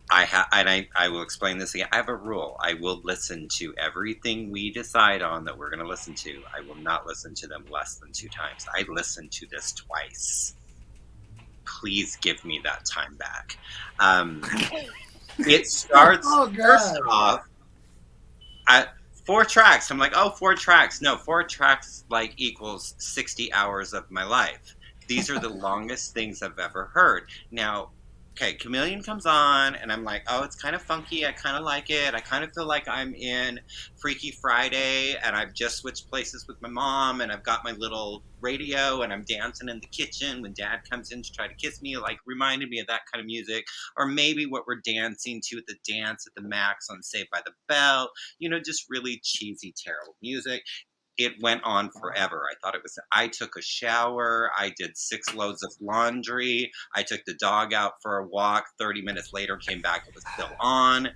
I will explain this again. I have a rule. I will listen to everything we decide on that we're going to listen to. I will not listen to them less than 2 times. I listened to this twice. Please give me that time back. It starts, first off, at 4 tracks. I'm like, 4 tracks. No, 4 tracks equals 60 hours of my life. These are the longest things I've ever heard. Now, okay, Chameleon comes on, and I'm like, it's kind of funky. I kind of like it. I kind of feel like I'm in Freaky Friday, and I've just switched places with my mom, and I've got my little radio, and I'm dancing in the kitchen when Dad comes in to try to kiss me. Reminded me of that kind of music. Or maybe what we're dancing to at the dance at the Max on Saved by the Bell. Just really cheesy, terrible music. It went on forever. I took a shower. I did 6 loads of laundry. I took the dog out for a walk. 30 minutes later, came back. It was still on.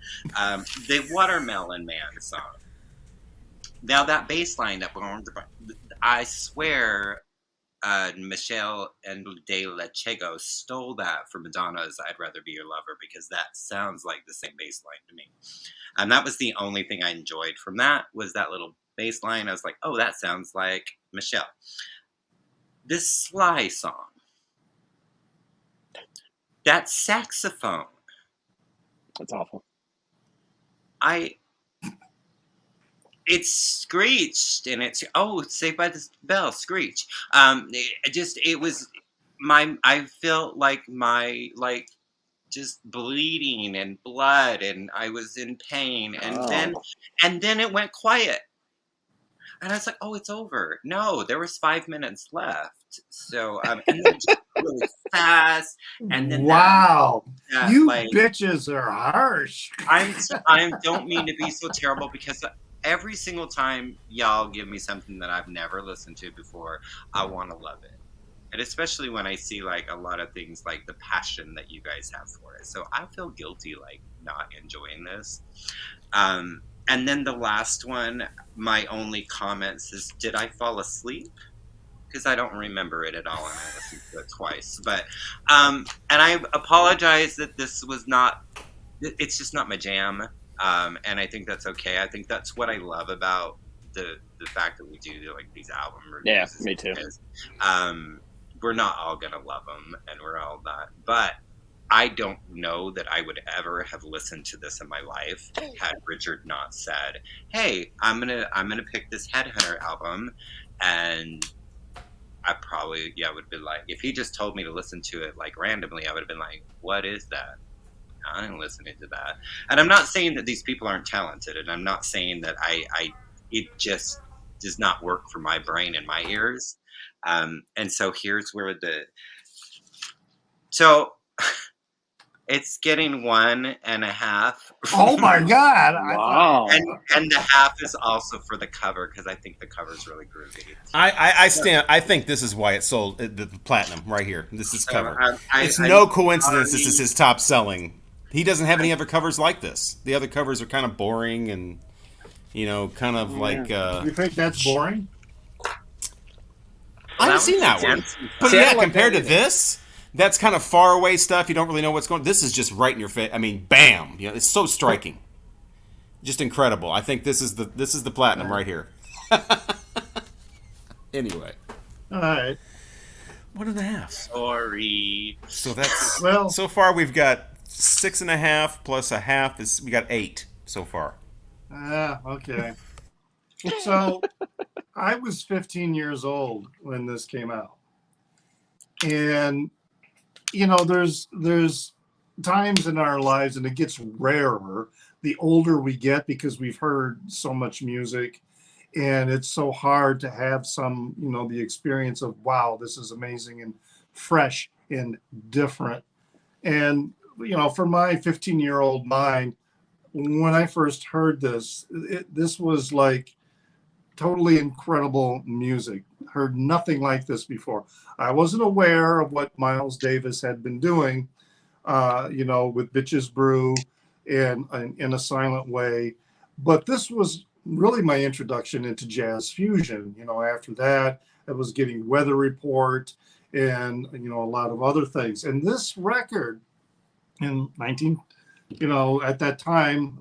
The Watermelon Man song. Now that bass line, I swear Michelle and De Lechego stole that from Madonna's I'd Rather Be Your Lover, because that sounds like the same bass line to me. And that was the only thing I enjoyed from that, was that little bass line. I was like, that sounds like Michelle. This Sly song, that saxophone, that's awful. It screeched, and it's Saved by the Bell, screech. It was I felt like my just bleeding and blood, and I was in pain, and then it went quiet. And I was like, it's over. No, there was 5 minutes left. So, and then just really fast. And then wow. You bitches are harsh. I don't mean to be so terrible, because every single time y'all give me something that I've never listened to before, I want to love it. And especially when I see a lot of things, the passion that you guys have for it. So I feel guilty not enjoying this. And then the last one, my only comments is, did I fall asleep? Because I don't remember it at all, and I listened to it twice. But, and I apologize that this was not, it's just not my jam. And I think that's okay. I think that's what I love about the fact that we do these album reviews. Yeah, me too. Because, we're not all going to love them, and we're all not. But I don't know that I would ever have listened to this in my life had Richard not said, "Hey, I'm gonna pick this Headhunter album," and I probably would have been like, if he just told me to listen to it randomly, I would have been like, "What is that?" I ain't listening to that. And I'm not saying that these people aren't talented, and I'm not saying that it just does not work for my brain and my ears. And so here's where it's getting 1.5. Oh my God! Wow! And the half is also for the cover, because I think the cover is really groovy. I think this is why it sold the platinum right here. This is cover. It's no coincidence this is his top selling. He doesn't have any other covers like this. The other covers are kind of boring and kind of You think that's boring? I haven't seen that one. But compared to this. That's kind of far away stuff. You don't really know what's going on. This is just right in your face. I mean, bam. It's so striking. Just incredible. I think this is the platinum right here. Anyway, All right. 1.5. Sorry. So that's Well, so far we've got 6.5 plus a half is we got 8 so far. okay. So I was 15 years old when this came out. And there's times in our lives, and it gets rarer the older we get, because we've heard so much music, and it's so hard to have some, the experience of, wow, this is amazing and fresh and different. And for my 15-year-old mind, when I first heard this, this was like totally incredible music. Heard nothing like this before. I wasn't aware of what Miles Davis had been doing, with Bitches Brew and In a Silent Way. But this was really my introduction into jazz fusion. After that, I was getting Weather Report and, a lot of other things. And this record in at that time,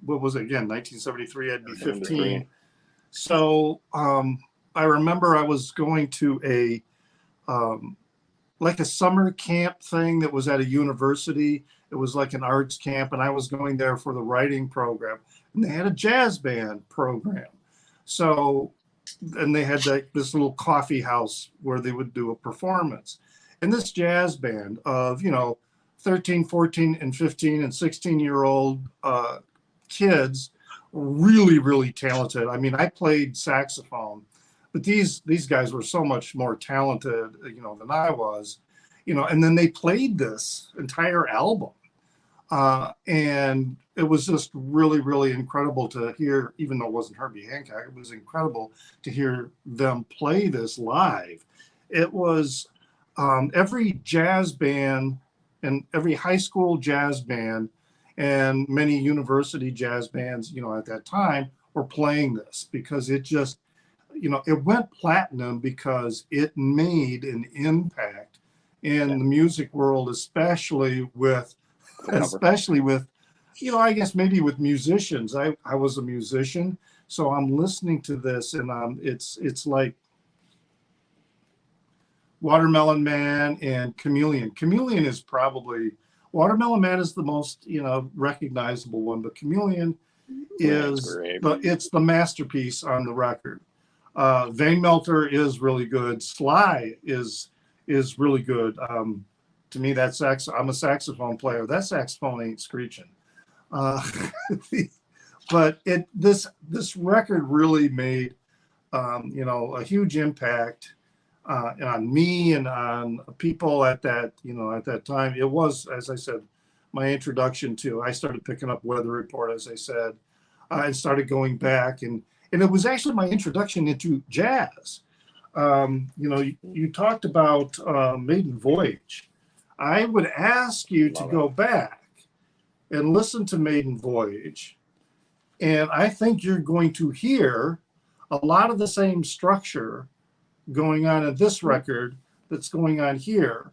what was it again? 1973, I'd be 15. So I remember I was going to a like a summer camp thing that was at a university. It was like an arts camp, and I was going there for the writing program. And they had a jazz band program. So, and they had this little coffee house where they would do a performance. And this jazz band of, 13, 14, and 15 and 16-year-old kids, really, really talented. I mean, I played saxophone, but these guys were so much more talented, than I was, and then they played this entire album. And it was just really, really incredible to hear, even though it wasn't Herbie Hancock, it was incredible to hear them play this live. It was every jazz band and every high school jazz band and many university jazz bands, at that time were playing this, because it just, it went platinum because it made an impact in the music world, especially with, I guess maybe with musicians. I was a musician, so I'm listening to this, and it's like Watermelon Man and Chameleon. Chameleon is probably, Watermelon Man is the most, recognizable one, but Chameleon is it's the masterpiece on the record. Vein Melter is really good. Sly is really good. To me, I'm a saxophone player. That saxophone ain't screeching. But this record really made a huge impact on me and on people at that time. It was, as I said, my introduction to. I started picking up Weather Report, as I said. I started going back, and it was actually my introduction into jazz. You talked about Maiden Voyage. I would ask you to go back and listen to Maiden Voyage, and I think you're going to hear a lot of the same structure going on in this record that's going on here.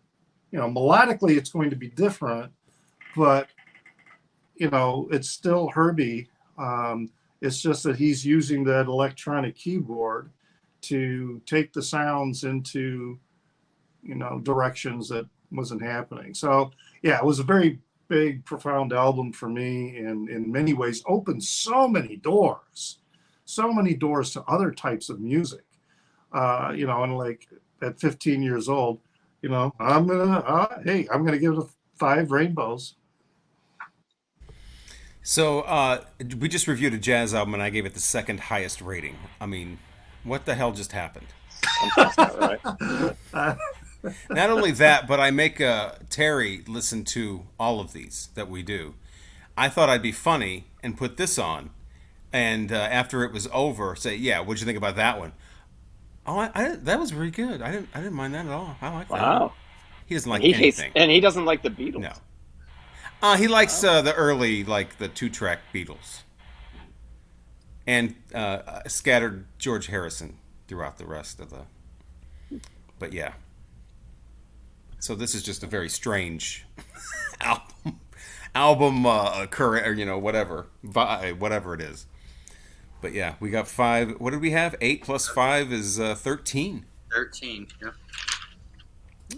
Melodically it's going to be different, but it's still Herbie. It's just that he's using that electronic keyboard to take the sounds into directions that wasn't happening. So yeah, it was a very big, profound album for me, and in many ways opened so many doors to other types of music. And like at 15 years old, I'm gonna give it 5 rainbows. So we just reviewed a jazz album, and I gave it the second highest rating. I mean, what the hell just happened? Not only that, but I make Terry listen to all of these that we do. I thought I'd be funny and put this on, and after it was over, say, "Yeah, what'd you think about that one?" Oh, that was very good. I didn't mind that at all. I like that. Wow. He doesn't like anything. And he doesn't like the Beatles. No. He likes the early, like the 2-track Beatles, and scattered George Harrison throughout the rest of the. But yeah. So this is just a very strange album. album current, or whatever it is. But yeah, we got 5. What did we have? 8 plus 5 is 13. 13. Yeah.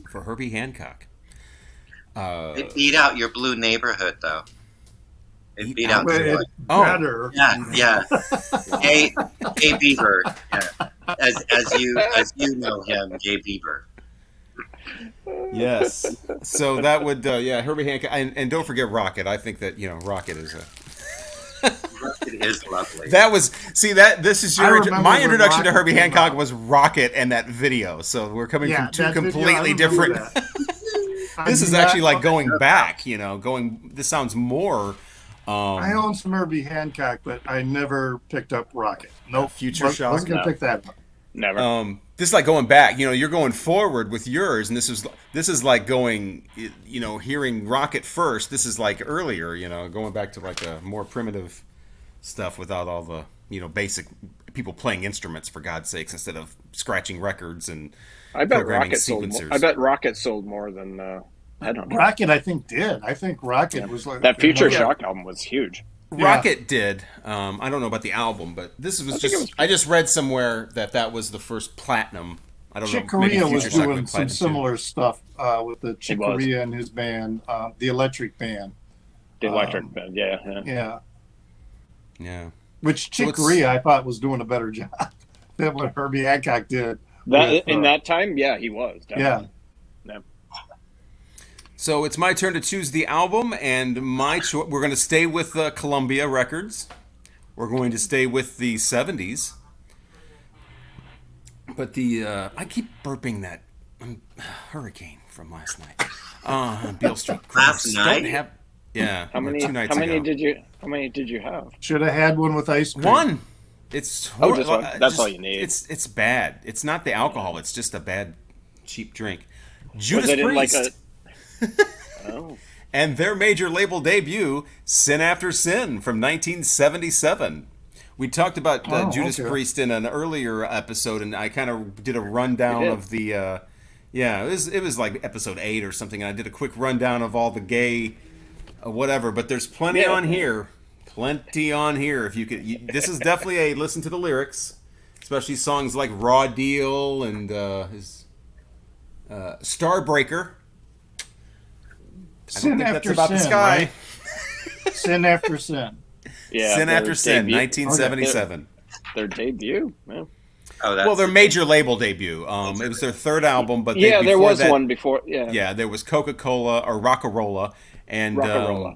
For Herbie Hancock. It beat out your Blue Neighborhood, though. It beat out Joy. Better. Yeah. Gay Bieber. Yeah. As you know him, Gay Bieber. Yes. So that would, Herbie Hancock. And don't forget Rocket. I think that, Rocket is a... It is lovely. This is my introduction to Herbie Hancock was Rocket and that video. So we're coming from two completely different. This is actually like going back, this sounds more. I own some Herbie Hancock, but I never picked up Rocket. No Future Shock. I wasn't going to pick that up. Never. This is like going back, you're going forward with yours, and this is like going, hearing Rocket first. This is like earlier, going back to like a more primitive stuff without all the, basic people playing instruments, for God's sakes, instead of scratching records and programming sequencers. I bet Rocket sold more than Headhunters. Rocket, I think, did. I think Rocket was like... That Future Shock album was huge. Rocket did. I don't know about the album, but this was I just read somewhere that was the first platinum. I don't know. Chick Corea was doing some similar stuff with the Chick Corea and his band, the Electric Band. The Electric Band, yeah. Yeah. Which Chick Corea, I thought, was doing a better job than what Herbie Hancock did. In that time, yeah, he was. Definitely. Yeah. So it's my turn to choose the album, and we're going to stay with Columbia Records. We're going to stay with the 70s. But I keep burping that hurricane from last night on Beale Street. Last night? How many 2 nights ago. How many did you have? Should have had one with ice cream. One. It's just one. That's all you need. It's bad. It's not the alcohol. It's just a bad, cheap drink. Judas Priest. And their major label debut, Sin After Sin, from 1977. We talked about Judas Priest in an earlier episode, and I kind of did a rundown of the... it was like episode 8 or something, and I did a quick rundown of all the gay... whatever, but there's plenty on here. Plenty on here. If you could, this is definitely a listen to the lyrics, especially songs like "Raw Deal" and his "Starbreaker." Sin After Sin, the sky. Right? Sin After Sin. Yeah, Sin After Sin, 1977. Their debut. Yeah. Their major label debut. It was their third album, but there was one before. Yeah, there was Coca-Cola or Rock-a-Rolla. And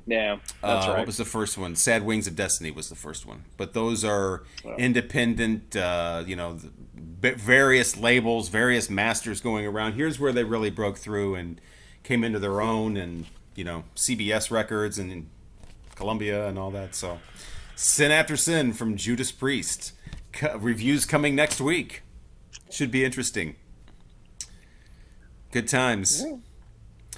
yeah, that's right. What was the first one? Sad Wings of Destiny was the first one. But those are independent, various labels, various masters going around. Here's where they really broke through and came into their own, and CBS Records and Columbia and all that. So, Sin After Sin from Judas Priest. Reviews coming next week. Should be interesting. Good times.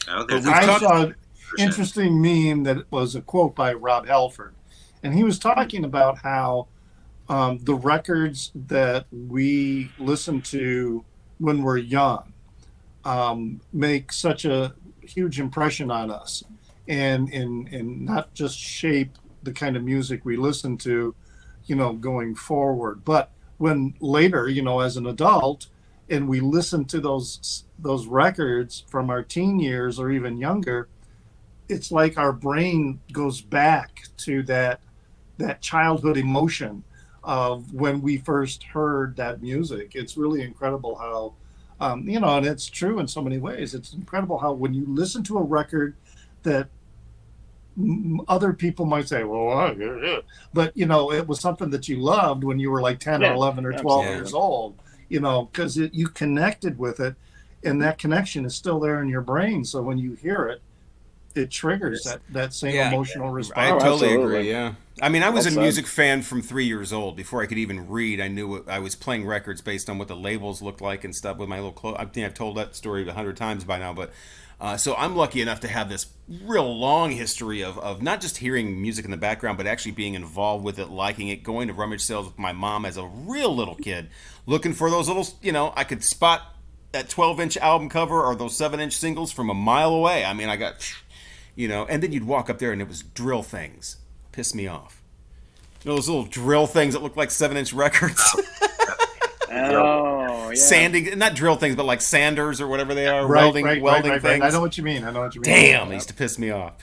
I saw an interesting meme that was a quote by Rob Halford, and he was talking about how the records that we listen to when we're young make such a huge impression on us, and not just shape the kind of music we listen to, going forward, but when later, as an adult, and we listen to those records from our teen years or even younger, it's like our brain goes back to that childhood emotion of when we first heard that music. It's really incredible how, and it's true in so many ways. It's incredible how when you listen to a record that other people might say, well, but, it was something that you loved when you were like 10 or 11 or 12 years old, because you connected with it, and that connection is still there in your brain. So when you hear it, it triggers that same emotional response. I totally agree. Yeah, I mean, I was a music fan from 3 years old. Before I could even read, I knew I was playing records based on what the labels looked like and stuff with my little clothes. I think I've told that story 100 times by now, but so I'm lucky enough to have this real long history of not just hearing music in the background, but actually being involved with it, liking it, going to rummage sales with my mom as a real little kid, looking for those little, I could spot that 12-inch album cover or those 7-inch singles from a mile away. I mean, I got and then you'd walk up there and it was drill things. Pissed me off. Those little drill things that look like 7-inch records. Oh, yeah. Sanding, not drill things, but like sanders or whatever they are, welding things. Right. I know what you mean. Damn, it used to piss me off.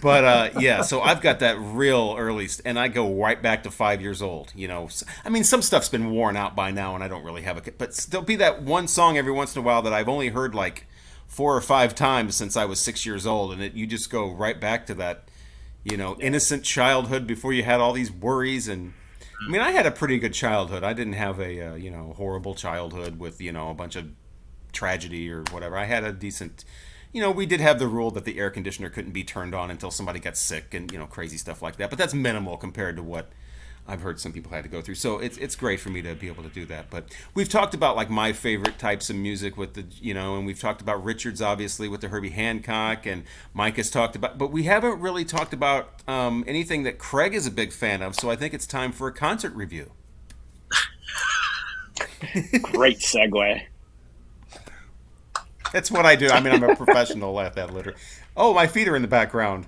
But so I've got that real early, and I go right back to 5 years old. I mean, some stuff's been worn out by now, and I don't really have but there'll be that one song every once in a while that I've only heard like 4 or 5 times since I was 6 years old, and you just go right back to that, innocent childhood before you had all these worries. And I mean, I had a pretty good childhood. I didn't have a horrible childhood with a bunch of tragedy or whatever. I had a decent, we did have the rule that the air conditioner couldn't be turned on until somebody got sick and crazy stuff like that. But that's minimal compared to what I've heard some people had to go through. So it's great for me to be able to do that. But we've talked about like my favorite types of music with the, and we've talked about Richard's obviously with the Herbie Hancock, and Mike has talked about, but we haven't really talked about anything that Craig is a big fan of. So I think it's time for a concert review. Great segue. That's what I do. I mean, I'm a professional at that, literally. Oh, my feet are in the background.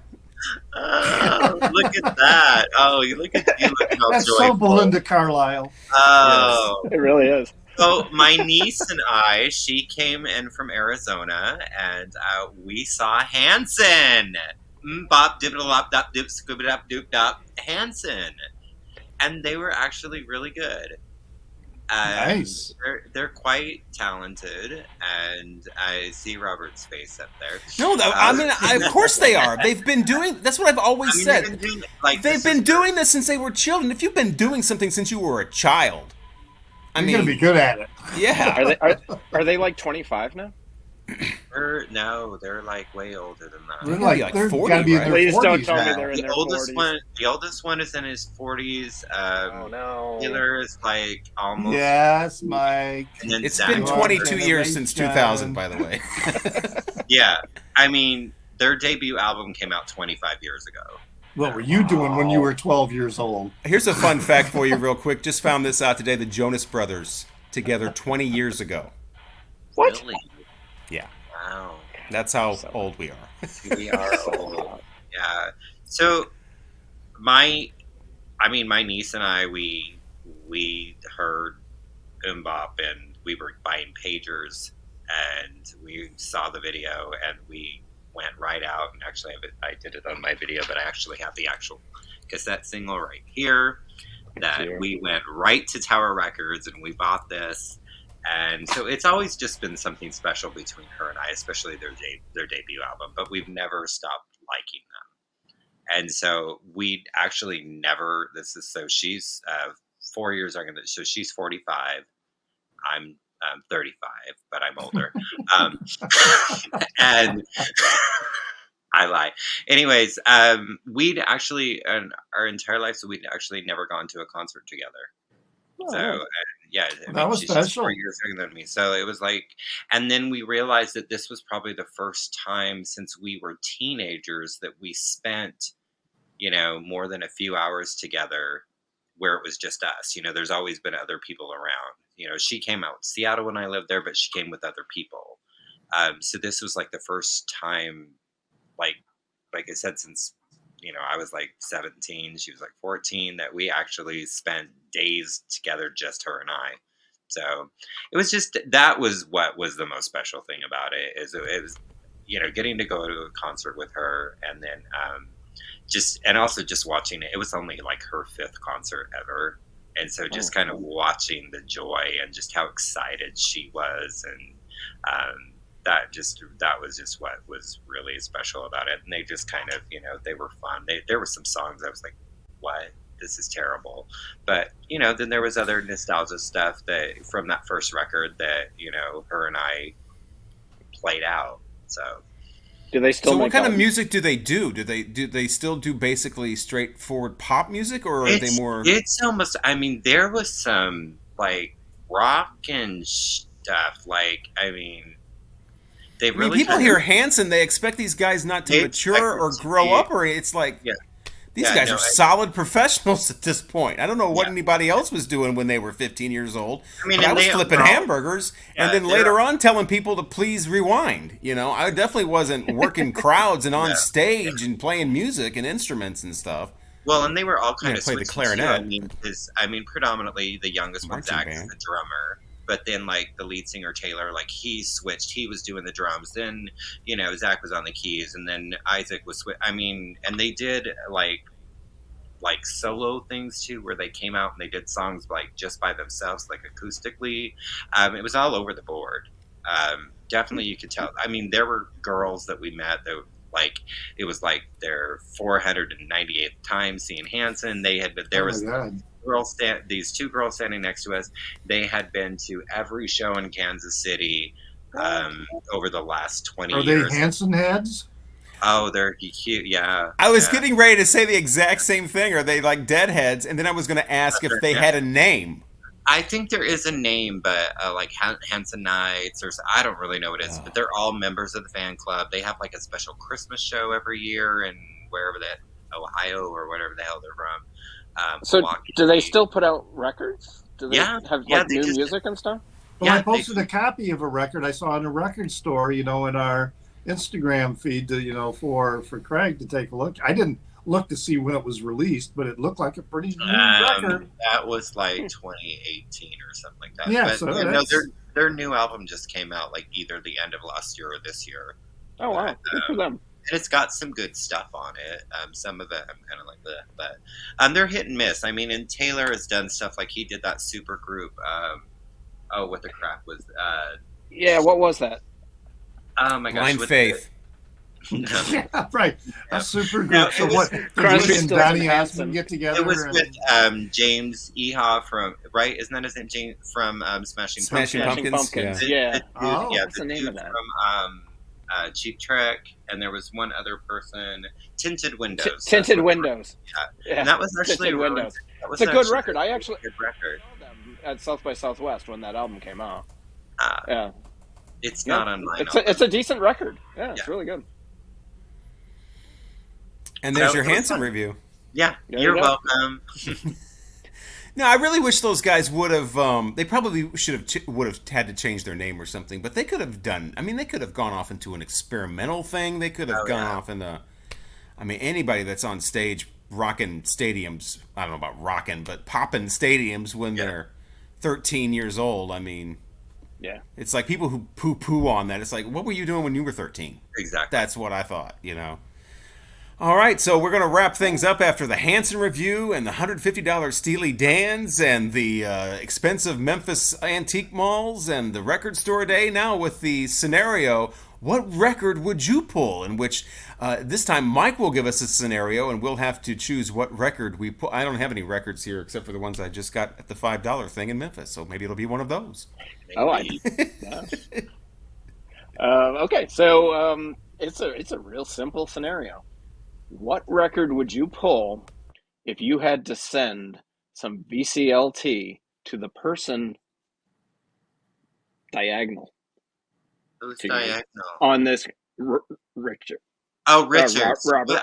Oh, look at that! Oh, you look how That's joyful. so Belinda Carlisle. Oh, yes, it really is. So my niece and I, she came in from Arizona, and we saw Hanson. Bop dibble lop dop dip scooby dop doop dop Hanson, and they were actually really good. Nice. They're quite talented, and I see Robert's face up there. No, I mean, of course they are. They've been doing. That's what I've always said. They've been doing this since they were children. If you've been doing something since you were a child, you're gonna be good at it. Yeah. Are they like 25 now? No, they're like way older than that. They're like 40, right? Please don't tell me they're in their 40s. The oldest one is in his 40s. Oh no. Taylor is like almost. Yes, Mike. It's been 22 years since 2000, by the way. Yeah, I mean, their debut album came out 25 years ago. What were you doing when you were 12 years old? Here's a fun fact for you real quick. Just found this out today. The Jonas Brothers together 20 years ago. What? Really? Yeah. Wow. That's how old we are. We are old. Yeah. So my niece and I, we heard Bop, and we were buying pagers, and we saw the video, and we went right out, and actually I did it on my video, but I actually have the actual cassette single right here, that we went right to Tower Records and we bought this. And so it's always just been something special between her and I, especially their debut album, but we've never stopped liking them. And so we actually never, so she's 4 years younger than, so she's 45. I'm 35, but I'm older. And I lie. Anyways, we'd actually, in our entire life, so we'd actually never gone to a concert together. So, yeah, that was she's special. just 4 years younger than me. So it was like, and then we realized that this was probably the first time since we were teenagers that we spent, more than a few hours together where it was just us. There's always been other people around. She came out in Seattle when I lived there, but she came with other people. So this was like the first time, like I said, since I was like 17, she was like 14, that we actually spent days together, just her and I. So it was just, that was what was the most special thing about it, is it was, getting to go to a concert with her, and then and also just watching it. It was only like her 5th concert ever. And so just kind of watching the joy and just how excited she was. And that was just what was really special about it. And they just kind of, they were fun. There were some songs I was like, what? This is terrible. But, then there was other nostalgia stuff that from that first record that, her and I played out. So do they still? So what kind of music do they do? Do they still do basically straightforward pop music, or are they more? It's almost. I mean, there was some like rock and stuff. They really. People hear Hanson, they expect these guys not to mature or grow up, or it's like. Yeah. These guys are solid professionals at this point. I don't know what anybody else was doing when they were 15 years old. I mean, I was flipping hamburgers and then later on telling people to please rewind. You know, I definitely wasn't working crowds and on stage and playing music and instruments and stuff. Well, and they were all kind of played the clarinet. I mean, predominantly the youngest one, Zach, is the drummer. But then, like, the lead singer, Taylor, like, he switched. He was doing the drums. Then, you know, Zach was on the keys. And then Isaac was... I mean, and they did, like solo things, too, where they came out and they did songs, like, just by themselves, like, acoustically. It was all over the board. Definitely, you could tell. I mean, there were girls that we met that, like, it was, like, their 498th time seeing Hanson. They had... There was... these two girls standing next to us, they had been to every show in Kansas City over the last 20 years. Are they Hanson heads? Oh, they're cute, yeah. I was getting ready to say the exact same thing. Are they like Deadheads? And then I was going to ask if they had a name. I think there is a name, but like Hansonites, or I don't really know what it is, but they're all members of the fan club. They have like a special Christmas show every year in wherever Ohio or whatever the hell they're from. So do they still put out records? Do they have like new music and stuff? Well, I posted a copy of a record I saw in a record store, you know, in our Instagram feed, to, you know, for Craig to take a look. I didn't look to see when it was released, but it looked like a pretty new record. That was like 2018 or something like that. Yeah, but, so no, their new album just came out like either the end of last year or this year. Oh wow, good for them. And it's got some good stuff on it. Some of it I'm kind of like that, but they're hit and miss. I mean, and Taylor has done stuff like he did that super group. What the crap was? What was that? Oh my gosh, Blind Faith. Yeah, right. A super group. So what? Crosby, and Donny Osmond get together. It was with James Eha from Isn't that his name? James from Smashing Pumpkins. Yeah. What's the name of that? From Cheap Trick, and there was one other person, Tinted Windows. Tinted Windows. Yeah. And that was actually Windows. It's a good record. I actually saw them at South by Southwest when that album came out. Yeah. It's not on mine. It's a decent record. Yeah, it's really good. And there's your Hanson review. Yeah, you're welcome. No, I really wish those guys would have. They probably would have had to change their name or something. But they could have done. I mean, they could have gone off into an experimental thing. They could have gone off into. I mean, anybody that's on stage rocking stadiums. I don't know about rocking, but popping stadiums when they're 13 years old. I mean, it's like people who poo-poo on that. It's like, what were you doing when you were 13? Exactly. That's what I thought. You know. All right, so we're going to wrap things up after the Hanson review and the $150 Steely Dan's and the expensive Memphis antique malls and the record store day. Now with the scenario, what record would you pull? In which this time Mike will give us a scenario and we'll have to choose what record we pull. I don't have any records here except for the ones I just got at the $5 thing in Memphis, so maybe it'll be one of those. Okay, so it's a real simple scenario. What record would you pull if you had to send some VCLT to the person diagonal? Who's diagonal? On this Richard. Oh, Richard. Robert.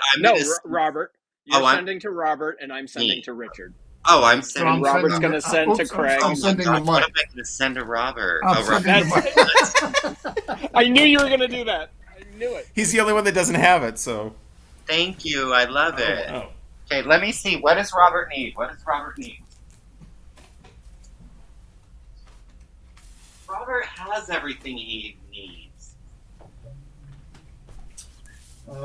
Robert. You're sending to Robert, and I'm sending to Richard. Oh, I'm sending. Robert's going to send to Craig. I'm sending to Mike. What am I going to send to Robert? I knew you were going to do that. I knew it. He's the only one that doesn't have it, so... Thank you. I love it. Okay, let me see. What does Robert need? Robert has everything he needs. What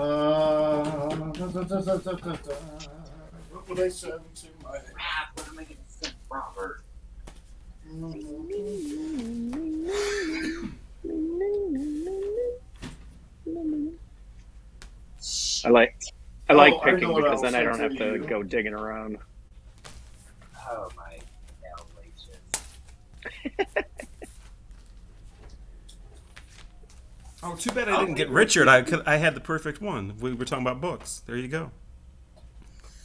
would I send to my... Crap, what am I going to send Robert? I like picking because then I don't have to go digging around. Oh my hell, leeches. Oh, too bad I didn't get Richard. I had the perfect one. We were talking about books. There you go.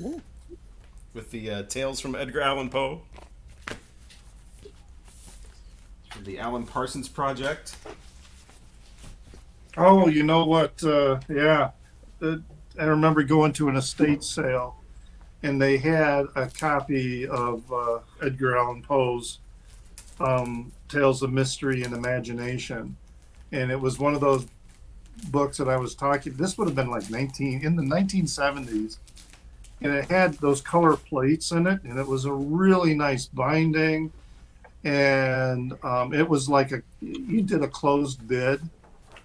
Ooh. With the Tales from Edgar Allan Poe. The Alan Parsons Project. Oh, you know what? I remember going to an estate sale and they had a copy of Edgar Allan Poe's Tales of Mystery and Imagination, and it was one of those books that I was talking. This would have been like in the 1970s, and it had those color plates in it, and it was a really nice binding, and it was like you did a closed bid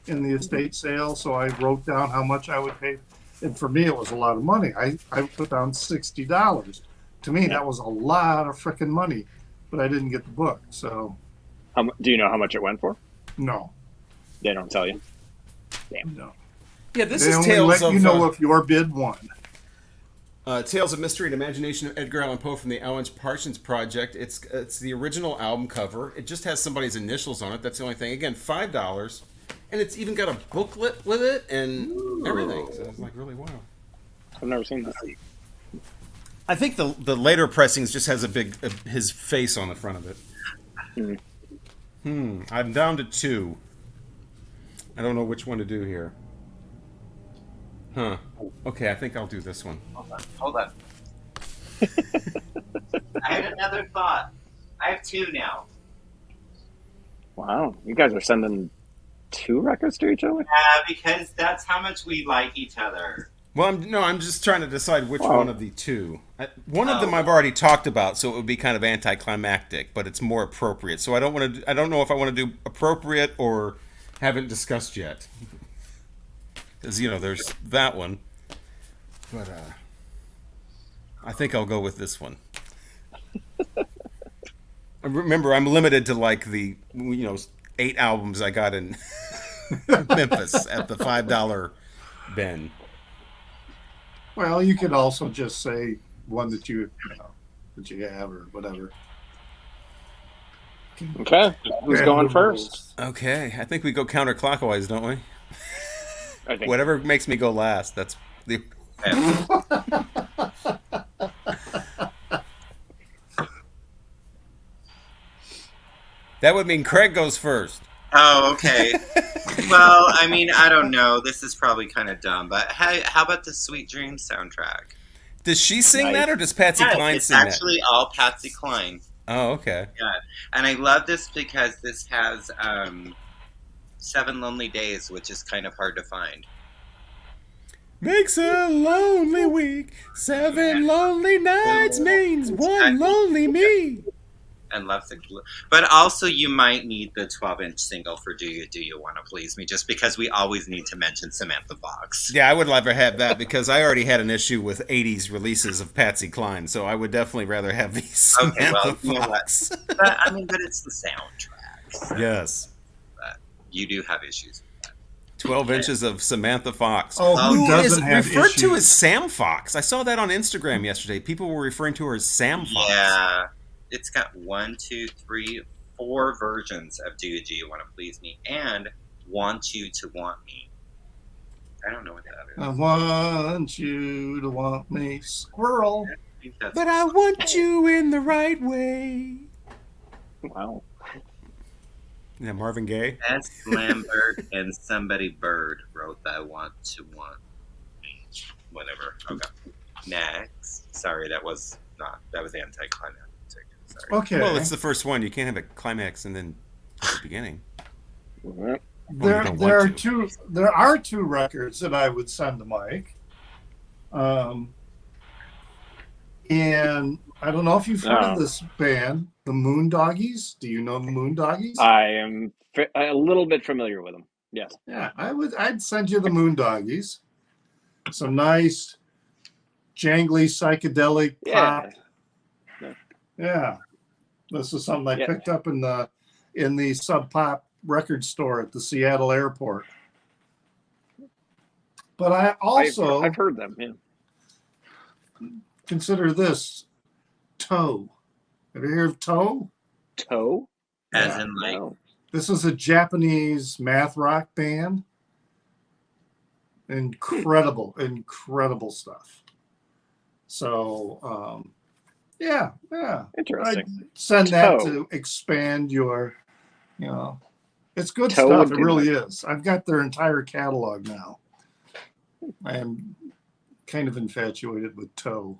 in the estate sale, so I wrote down how much I would pay, and for me it was a lot of money. I put down $60. To me, that was a lot of freaking money, but I didn't get the book. So, do you know how much it went for? No, they don't tell you. Damn. No. Yeah, this they is only Tales let of you know if your bid won. Tales of Mystery and Imagination of Edgar Allan Poe from the Owen Parsons Project. It's the original album cover. It just has somebody's initials on it. That's the only thing. Again, $5, and it's even got a booklet with it and everything. So it's like really wow. I've never seen that. I think the later pressings just has his face on the front of it. I'm down to 2. I don't know which one to do here. Huh. Okay, I think I'll do this one. Hold on. I had another thought. I have 2 now. Wow, you guys are sending 2 records to each other? Yeah, because that's how much we like each other. Well, I'm just trying to decide which one of the 2. One of them I've already talked about, so it would be kind of anticlimactic, but it's more appropriate. So I don't know if I want to do appropriate or haven't discussed yet. Because, there's that one. But I think I'll go with this one. Remember, I'm limited to like the 8 albums I got in Memphis at the $5 bin. Well, you could also just say one that you have or whatever. Okay, who's going first? Okay, I think we go counterclockwise, don't we? I think whatever makes me go last. That's the. That would mean Craig goes first. Oh, okay. Well, I mean, I don't know. This is probably kind of dumb, but how about the Sweet Dreams soundtrack? Does she sing that, or does Patsy Cline sing that? It's actually all Patsy Cline. Oh, okay. Yeah, and I love this because this has 7 Lonely Days, which is kind of hard to find. Makes a lonely week. 7 lonely nights means 1 lonely me. And Lovesick. But also you might need the 12-inch single for Do You Want to Please Me, just because we always need to mention Samantha Fox. Yeah, I would rather have that because I already had an issue with 80s releases of Patsy Cline, so I would definitely rather have these Samantha Fox. But it's the soundtrack. So. Yes. But you do have issues. 12 inches of Samantha Fox. Oh, who doesn't have referred issues? to as Sam Fox. I saw that on Instagram yesterday. People were referring to her as Sam Fox. Yeah. It's got 1, 2, 3, 4 versions of Do You Want to Please Me and Want You to Want Me. I don't know what that is. I want you to want me, squirrel. But I want you in the right way. Wow. Yeah, Marvin Gaye. S. Lambert and somebody Bird wrote that Want to Want Me. Whatever. Okay. Next. Sorry, that was anticlimactic. Sorry. Okay. Well, it's the first one. You can't have a climax and then the beginning. There are 2 records that I would send to Mike. And I don't know if you've heard of this band, the Moondoggies. Do you know the Moondoggies? I am a little bit familiar with them. Yes. Yeah, I'd send you the Moondoggies. Some nice, jangly, psychedelic pop. Yeah. This is something I picked up in the Sub Pop record store at the Seattle airport. But I also I've heard them. Yeah. Consider this Toe. Have you heard of Toe? Toe? As in like this is a Japanese math rock band. Incredible stuff. So yeah. Interesting. I'd send that to expand your, it's good stuff. It really is. I've got their entire catalog now. I am kind of infatuated with Toe.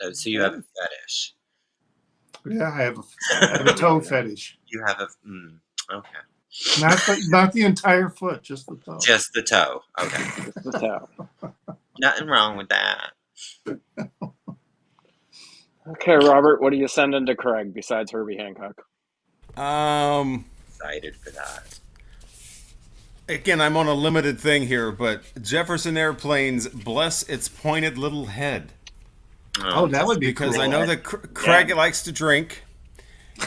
Oh, so you have a fetish. Yeah, I have a toe fetish. You have a okay. Not the entire foot, just the toe. Just the toe. Okay. Just the toe. Nothing wrong with that. Okay, Robert, what are you sending to Craig besides Herbie Hancock? Excited for that. Again, I'm on a limited thing here, but Jefferson Airplane's Bless Its Pointed Little Head. Oh, that would be because cool. I know that Craig likes to drink,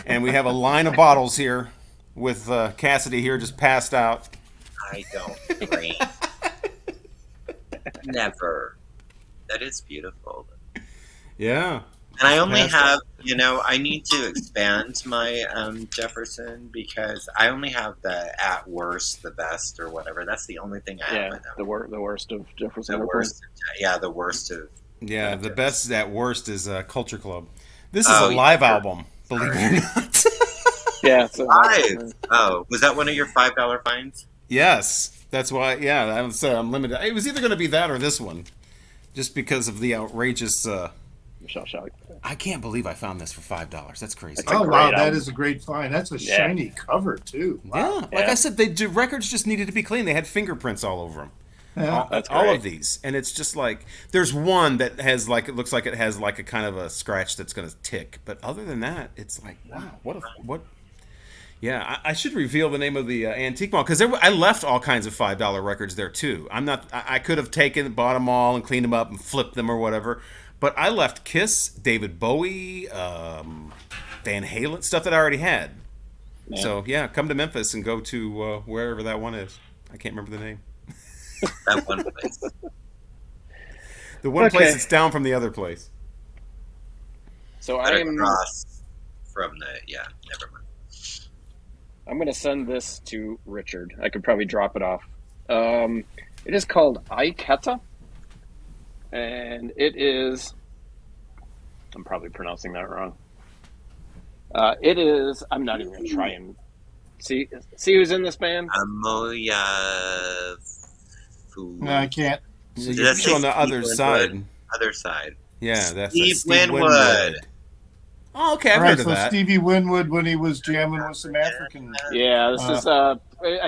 and we have a line of bottles here with Cassidy here just passed out. I don't drink. Never. That is beautiful. Yeah. And I only have, I need to expand my Jefferson because I only have the at worst, the best, or whatever. That's the only thing I have. The worst of Jefferson. The worst. Yeah, the worst of. Yeah, the best at worst is Culture Club. This is a live album, believe it or not. Yeah, it's live. Oh, was that one of your $5 fines? Yes, that's why. Yeah, I was limited. It was either going to be that or this one, just because of the outrageous. I can't believe I found this for $5. That's crazy. Oh wow, that is a great find. That's a shiny cover too. Wow. Yeah, like I said, the records just needed to be clean. They had fingerprints all over them. Yeah, all of these, and it's just like there's one that has like it looks like it has like a kind of a scratch that's going to tick, but other than that, it's like wow, what? Yeah, I should reveal the name of the antique mall because I left all kinds of $5 records there too. I could have bought them all and cleaned them up and flipped them or whatever, but I left Kiss, David Bowie, Van Halen, stuff that I already had. Man. So yeah, come to Memphis and go to wherever that one is. I can't remember the name. That one place. The one place that's down from the other place. So I am across from the never mind. I'm going to send this to Richard. I could probably drop it off. It is called Aiketa, and it is. I'm probably pronouncing that wrong. It is. I'm not even going to try and see who's in this band. Amoya. No, I can't. You're on the other side. Other side. Yeah, that's Steve Winwood. Oh, okay, I've heard of that. Stevie Winwood when he was jamming with some African. Yeah, this is. I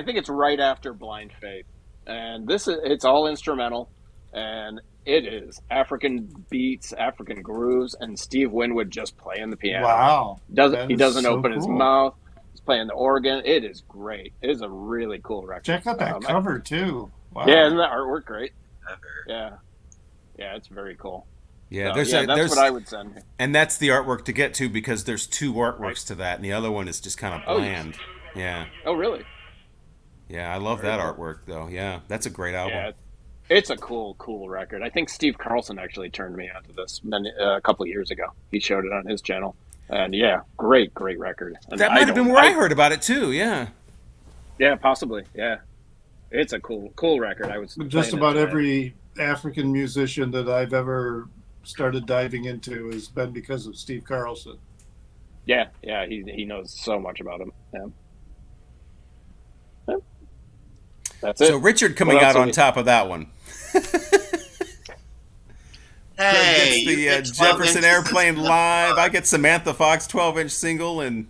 think it's right after Blind Faith, and it's all instrumental, and it is African beats, African grooves, and Steve Winwood just playing the piano. Wow, he doesn't open his mouth. He's playing the organ. It is great. It is a really cool record. Check out that cover too. Wow. Yeah, isn't that artwork great? Cover. Yeah, it's very cool. Yeah, so, that's what I would send. And that's the artwork to get to because there's two artworks to that, and the other one is just kind of bland. Yeah. Oh, really? Yeah, I love that artwork though. Yeah, that's a great album. Yeah, it's a cool record. I think Steve Carlson actually turned me onto this a couple of years ago. He showed it on his channel, and great record. And that might have been where I heard about it too. Yeah. Yeah, possibly. Yeah, it's a cool record. I was just about every African musician that I've ever started diving into has been because of Steve Carlson. Yeah, he knows so much about him. Yeah. That's it. So Richard coming out on top of that one. Hey, gets the Jefferson Airplane live. I get Samantha Fox 12-inch single, and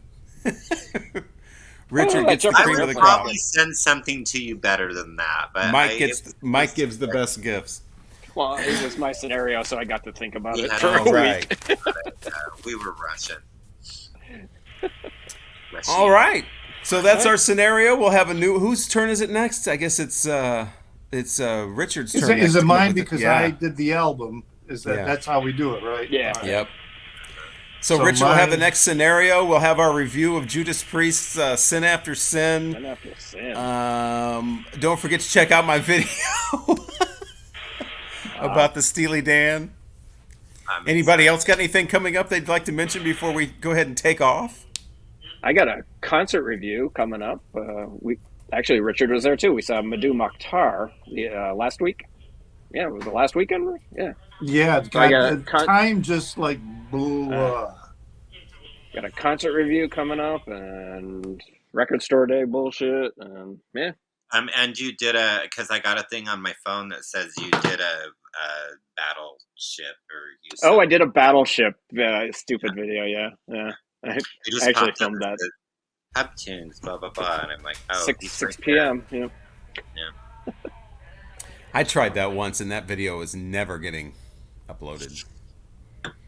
Richard gets the cream of the crop. I would probably send something to you better than that, but Mike gives the best gifts. Well, it was my scenario, so I got to think about it for a week. We were rushing. All right. So that's our scenario. We'll have a new. Whose turn is it next? I guess it's Richard's turn. Is it mine because I did the album? That's how we do it, right? Yeah. Right. Yep. So Richard will have the next scenario. We'll have our review of Judas Priest's Sin After Sin. Sin After Sin. Don't forget to check out my video about the Steely Dan. Anybody else got anything coming up they'd like to mention before we go ahead and take off? I got a concert review coming up. Richard was there too. We saw Madhu Mokhtar last week. Yeah, was the last weekend? Yeah. Yeah, time just like blew up. Got a concert review coming up and record store day bullshit and And you did because I got a thing on my phone that says you did a battleship I did a battleship stupid video. Yeah. I actually filmed that. Hub tunes, blah blah blah, and I'm like, 6 p.m. Yeah. I tried that once, and that video is never getting uploaded.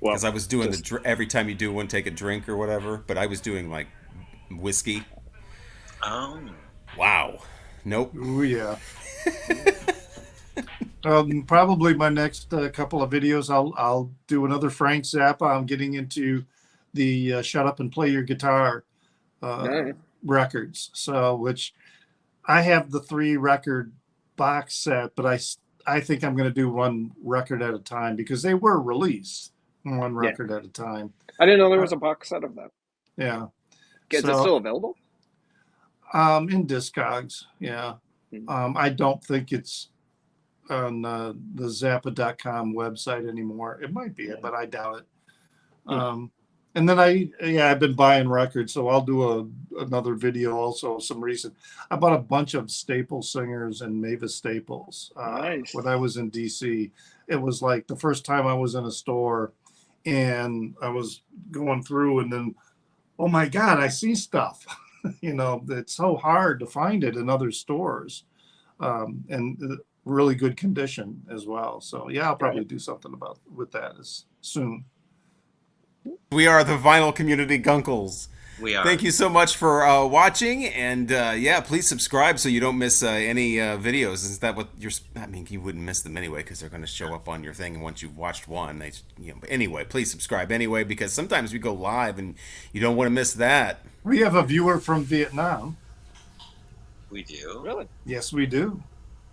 Because I was doing every time you do one, take a drink or whatever, but I was doing like whiskey. Oh. Wow. Nope. Oh yeah. Probably my next couple of videos, I'll do another Frank Zappa. I'm getting into the Shut Up and Play Your Guitar records. So, which I have the 3-record box set, but I think I'm going to do one record at a time because they were released one record at a time. I didn't know there was a box set of that. Yeah. Is it still available? In Discogs, yeah. I don't think it's on the Zappa.com website anymore. It might be, but I doubt it. And then I've been buying records, so I'll do another video also. Some recent, I bought a bunch of Staples singers and Mavis Staples. Nice. When I was in DC, it was like the first time I was in a store, and I was going through, and then, oh my God, I see stuff. It's so hard to find it in other stores, and really good condition as well. So yeah, I'll probably do something with that soon. We are the Vinyl Community Guncles. We are. Thank you so much for watching, and please subscribe so you don't miss any videos. Is that what you wouldn't miss them anyway because they're going to show up on your thing once you've watched one. But anyway, please subscribe anyway because sometimes we go live and you don't want to miss that. We have a viewer from Vietnam. We do? Really? Yes, we do.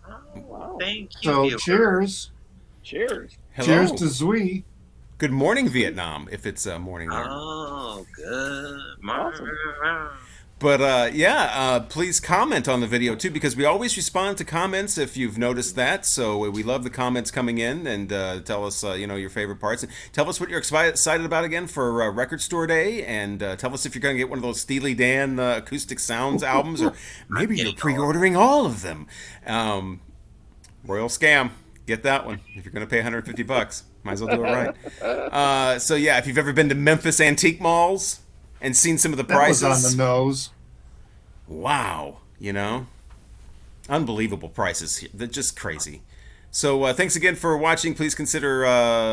Oh, wow. Thank you. So viewer. Cheers. Cheers. Hello. Cheers to Zui. Good morning, Vietnam, if it's morning there. Oh, good morning. Awesome. But please comment on the video too, because we always respond to comments if you've noticed that. So we love the comments coming in, and tell us your favorite parts, and tell us what you're excited about again for Record Store Day, and tell us if you're going to get one of those Steely Dan Acoustic Sounds albums, or maybe you're pre-ordering all of them. Royal Scam, get that one if you're going to pay $150. Might as well do it right. If you've ever been to Memphis antique malls and seen some of the prices. That was on the nose. Wow. Unbelievable prices here. They're just crazy. So thanks again for watching. Please consider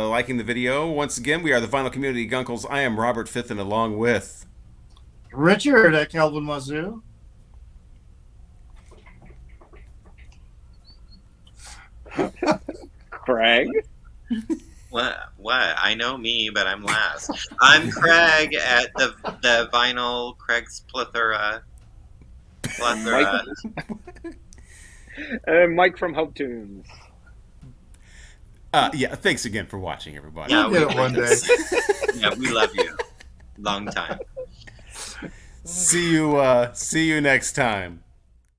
liking the video. Once again, we are the Vinyl Community Guncles. I am Robert Fithen, along with Richard at Calvin Wazoo. Craig. What? I know me, but I'm last. I'm Craig at the Vinyl Craig's Plethora. Mike from Hope Tunes. Thanks again for watching, everybody. Yeah, we'll get it one day. Yeah, we love you. Long time. See you next time.